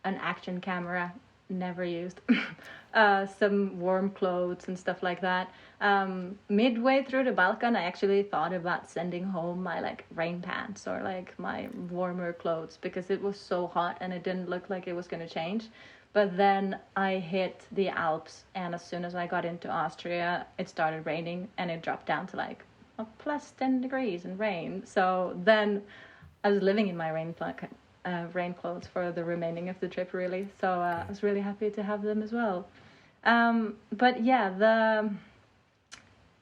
An action camera, never used. Some warm clothes and stuff like that. Midway through the Balkan, I actually thought about sending home my like rain pants or like my warmer clothes, because it was so hot and it didn't look like it was going to change. But then I hit the Alps, and as soon as I got into Austria, it started raining, and it dropped down to like plus 10 degrees and rain. So then I was living in my rain clothes for the remaining of the trip, really. So I was really happy to have them as well. But yeah,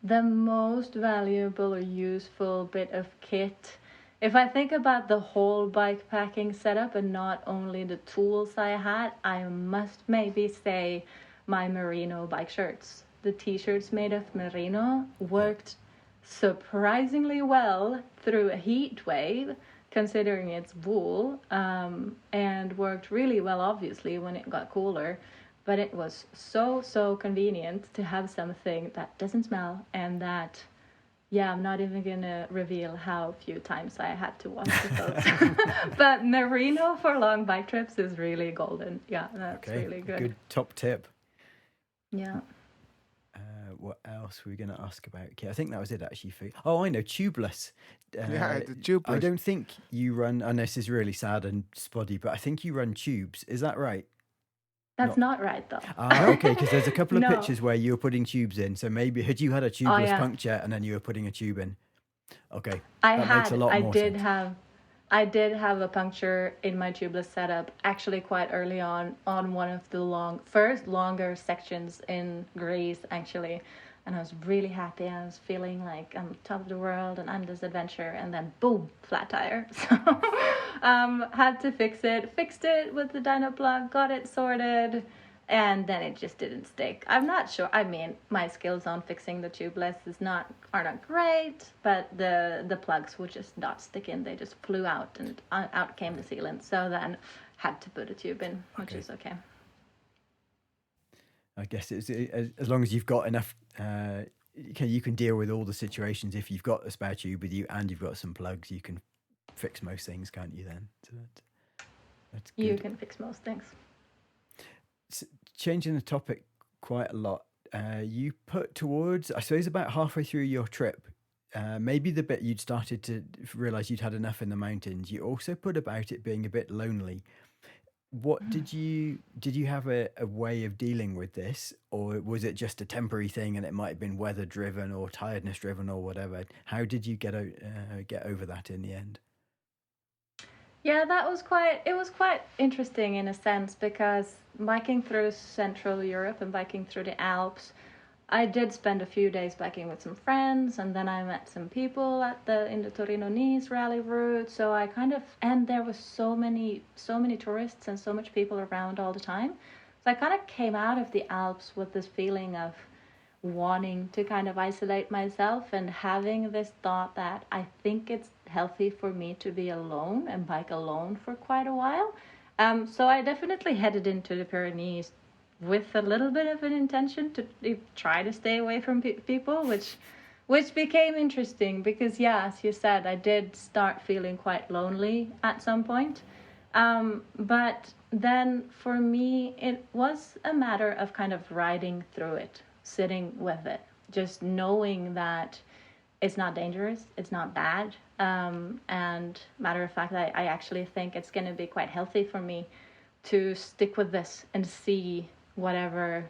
the most valuable or useful bit of kit, if I think about the whole bike packing setup and not only the tools I had, I must maybe say my merino bike shirts. The t-shirts made of merino worked surprisingly well through a heat wave, considering it's wool, and worked really well obviously when it got cooler. But it was so convenient to have something that doesn't smell, and that I'm not even gonna reveal how few times I had to wash the clothes. But merino for long bike trips is really golden. That's really good. Good top tip. Yeah. What else were we going to ask about? Okay, I think that was it actually. I know, tubeless. The tubeless. I don't think you run, and this is really sad and spotty, but I think you run tubes. Is that right? That's not right, though. Okay, because there's a couple of pictures where you were putting tubes in. So maybe had you had a tubeless puncture and then you were putting a tube in? Okay, makes a lot more sense. I did have a puncture in my tubeless setup actually quite early on one of the longer sections in Greece, actually. and I was really happy. I was feeling like I'm top of the world and I'm this adventure, and then boom, flat tire. So had to fixed it with the dyno plug, got it sorted, and then it just didn't stick. I'm not sure. I mean, my skills on fixing the tubeless are not great, but the plugs would just not stick in. They just flew out, and out came the sealant. So then had to put a tube in, which is okay. I guess it's as long as you've got enough, you can deal with all the situations. If you've got a spare tube with you and you've got some plugs, you can fix most things, can't you? Then so that's good. You can fix most things. Changing the topic quite a lot, you put towards, I suppose, about halfway through your trip, maybe the bit you'd started to realize you'd had enough in the mountains. You also put about it being a bit lonely. What did you have a way of dealing with this, or was it just a temporary thing and it might have been weather driven or tiredness driven or whatever? How did you get over that in the end? Yeah, it was quite interesting in a sense, because biking through Central Europe and biking through the Alps, I did spend a few days biking with some friends, and then I met some people in the Torino-Nice rally route. So and there was so many tourists and so much people around all the time. So I kind of came out of the Alps with this feeling of wanting to kind of isolate myself, and having this thought that I think it's healthy for me to be alone and bike alone for quite a while. So I definitely headed into the Pyrenees with a little bit of an intention to try to stay away from people, which became interesting because, yeah, as you said, I did start feeling quite lonely at some point. But then for me, it was a matter of kind of riding through it, sitting with it, just knowing that it's not dangerous, it's not bad. And matter of fact, I actually think it's going to be quite healthy for me to stick with this and see whatever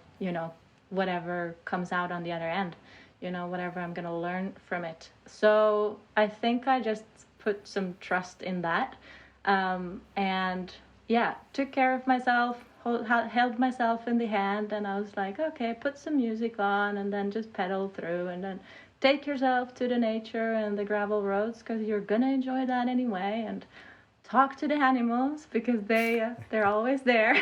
comes out on the other end, whatever I'm going to learn from it. So I think I just put some trust in that. And yeah, took care of myself, held myself in the hand, and I was like, okay, put some music on and then just pedal through, and then take yourself to the nature and the gravel roads, because you're going to enjoy that anyway, and talk to the animals because they're always there.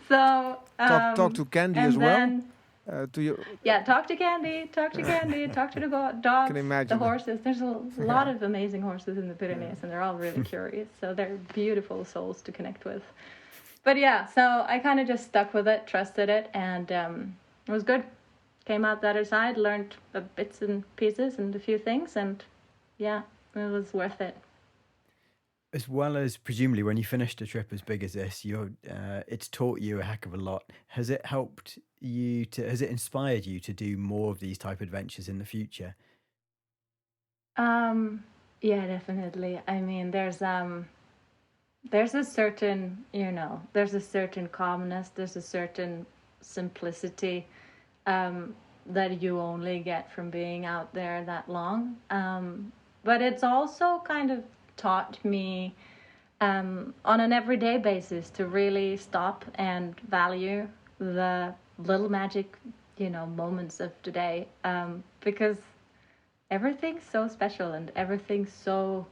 So talk to Candy as well. Talk to Candy, talk to the dogs, Can imagine the horses. There's a lot of amazing horses in the Pyrenees, and they're all really curious. So they're beautiful souls to connect with. But yeah, so I kind of just stuck with it, trusted it, and it was good. Came out the other side, learned bits and pieces and a few things, and yeah, it was worth it. As well as presumably when you finished a trip as big as this, it's taught you a heck of a lot. Has it helped you has it inspired you to do more of these type of adventures in the future? Yeah, definitely. I mean, there's a certain, there's a certain calmness, there's a certain simplicity that you only get from being out there that long. But it's also kind of taught me on an everyday basis to really stop and value the little magic, moments of today, because everything's so special and everything's so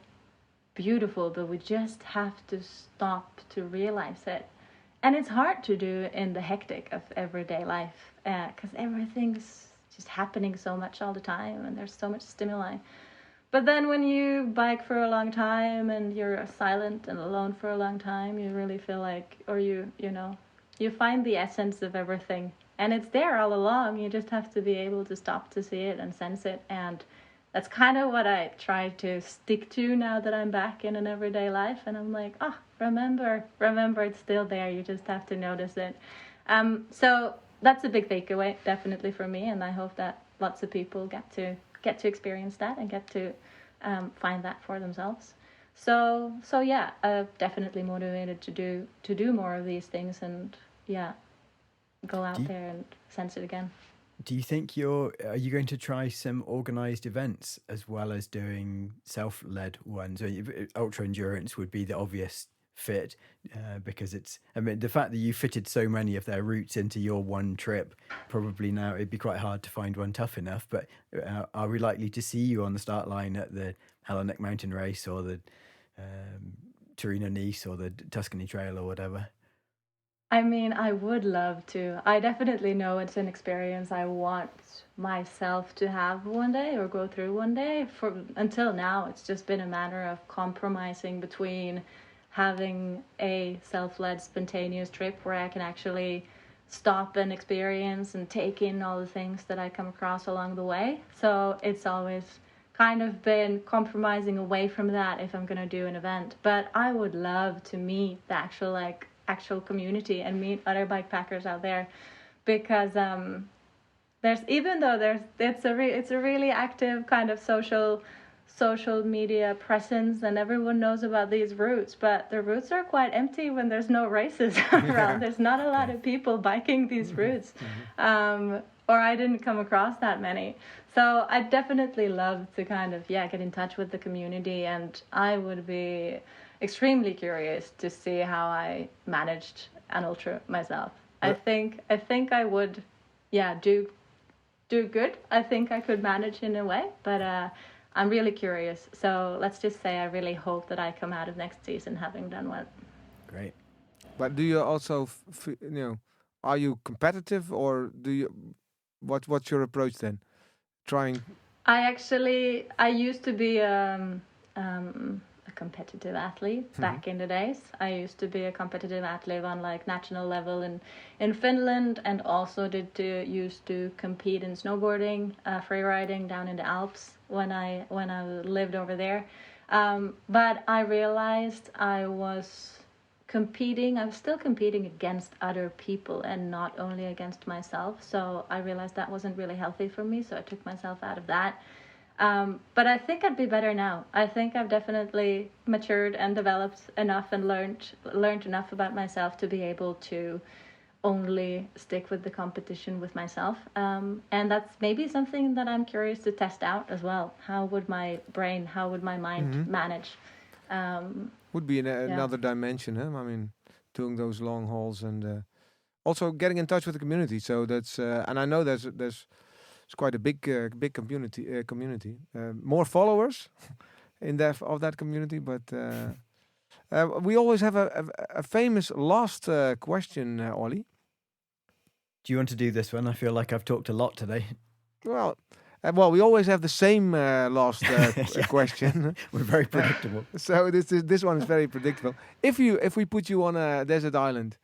beautiful, but we just have to stop to realize it. And it's hard to do in the hectic of everyday life, because everything's just happening so much all the time and there's so much stimuli. But then when you bike for a long time and you're silent and alone for a long time, you really feel like, or you find the essence of everything. And it's there all along. You just have to be able to stop to see it and sense it. And that's kind of what I try to stick to now that I'm back in an everyday life. And I'm like, remember it's still there. You just have to notice it. So that's a big takeaway, definitely for me. And I hope that lots of people get to experience that and get to find that for themselves. So yeah, definitely motivated to do more of these things, and yeah, go out there and sense it again. Do you think are you going to try some organised events as well as doing self-led ones? Ultra endurance would be the obvious fit, because the fact that you fitted so many of their routes into your one trip, probably now it'd be quite hard to find one tough enough. But are we likely to see you on the start line at the Hellenic Mountain Race or the Torino-Nice or the Tuscany Trail or whatever? I mean, I would love to. I definitely know it's an experience I want myself to have one day or go through one day. Until now, it's just been a matter of compromising between having a self-led spontaneous trip where I can actually stop and experience and take in all the things that I come across along the way. So it's always kind of been compromising away from that if I'm going to do an event. But I would love to meet the actual community and meet other bike packers out there, because it's a really active kind of social media presence, and everyone knows about these routes, but the routes are quite empty when there's no races around. There's not a lot of people biking these routes, or I didn't come across that many. So I definitely love to kind of get in touch with the community, and I would be extremely curious to see how I managed an ultra myself. I think I would, do good. I think I could manage in a way, but I'm really curious. So let's just say I really hope that I come out of next season having done well. Great. But do you also, are you competitive, or what's your approach then? I used to be a competitive athlete back in the days. I used to be a competitive athlete on like national level in Finland, and also used to compete in snowboarding, free riding down in the Alps when I lived over there. But I realized I was still competing against other people and not only against myself. So I realized that wasn't really healthy for me. So I took myself out of that. But I think I'd be better now. I think I've definitely matured and developed enough and learned enough about myself to be able to only stick with the competition with myself. And that's maybe something that I'm curious to test out as well. How would my mind manage? Would be another dimension, huh? I mean, doing those long hauls and also getting in touch with the community. So that's and I know there's quite a big community. More followers in that community, but we always have a famous last question, Olly. Do you want to do this one? I feel like I've talked a lot today. Well, we always have the same last question. We're very predictable. So this one is very predictable. If we put you on a desert island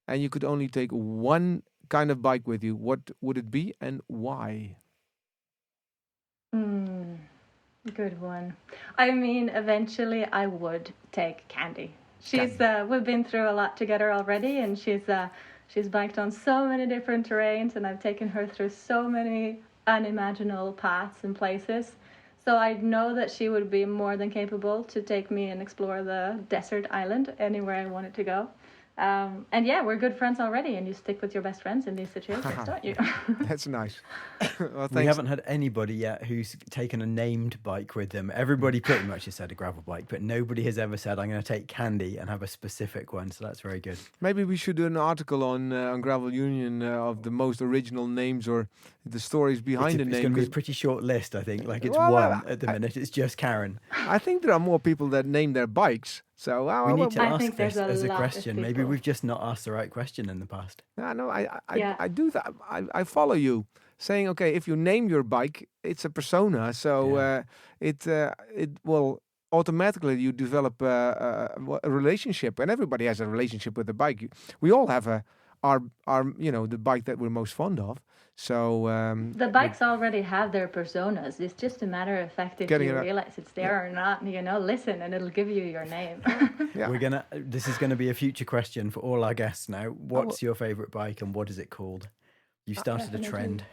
and you could only take one kind of bike with you, what would it be and why? Good one. I mean, eventually I would take Candy. We've been through a lot together already, and she's biked on so many different terrains, and I've taken her through so many unimaginable paths and places. So I know that she would be more than capable to take me and explore the desert island anywhere I wanted to go. And we're good friends already, and you stick with your best friends in these situations, don't you? That's nice. Well, we haven't had anybody yet who's taken a named bike with them. Everybody pretty much has said a gravel bike, but nobody has ever said, I'm going to take Candy and have a specific one, so that's very good. Maybe we should do an article on Gravel Union of the most original names or the stories behind the names. It's going to be a pretty short list, I think. Like one at the minute. It's just Karen. I think there are more people that name their bikes. So we need to ask this as a question. Maybe we've just not asked the right question in the past. I do that. I follow you, saying, okay, if you name your bike, it's a persona. So it will automatically you develop a relationship, and everybody has a relationship with the bike. We all have our the bike that we're most fond of. So the bikes already have their personas. It's just a matter of fact if you realize it's there or not. Listen, and it'll give you your name. This is gonna be a future question for all our guests now. What's your favorite bike and what is it called? You started a trend.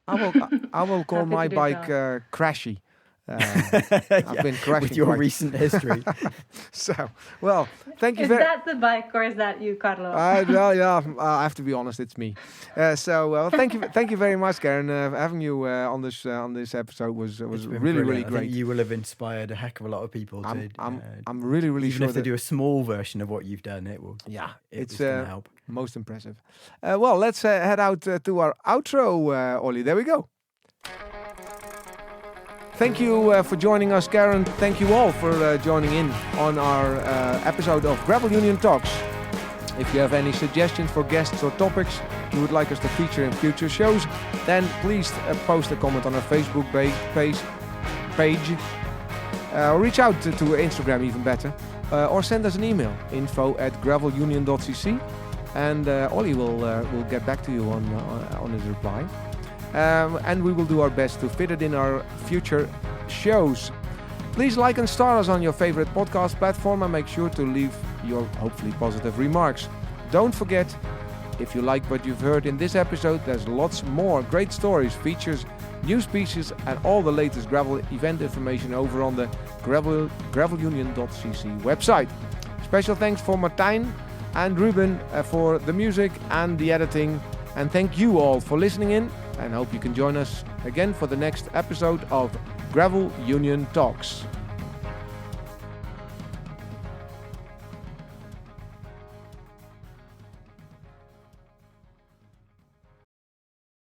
I will call my bike Crashy. I've been crashing with your quite- recent history. So, well, thank you Is very. that the bike or is that you, Carlo? Well, yeah, I have to be honest, it's me. Thank you very much, Karen. Having you on this episode was It's been really brilliant. I great. think you will have inspired a heck of a lot of people to. I'm really even sure if they that do a small version of what you've done, it will. it's going to help. most impressive. Well, let's head out to our outro, Olly. There we go. Thank you for joining us, Karen. Thank you all for joining in on our episode of Gravel Union Talks. If you have any suggestions for guests or topics you would like us to feature in future shows, then please post a comment on our Facebook page or reach out to Instagram, even better, or send us an email, info@gravelunion.cc, and Olly will get back to you on his reply. And we will do our best to fit it in our future shows. Please like and star us on your favorite podcast platform and make sure to leave your hopefully positive remarks. Don't forget, if you like what you've heard in this episode, there's lots more great stories, features, news pieces and all the latest gravel event information over on the gravelunion.cc website. Special thanks for Martijn and Ruben for the music and the editing. And thank you all for listening in, and hope you can join us again for the next episode of Gravel Union Talks.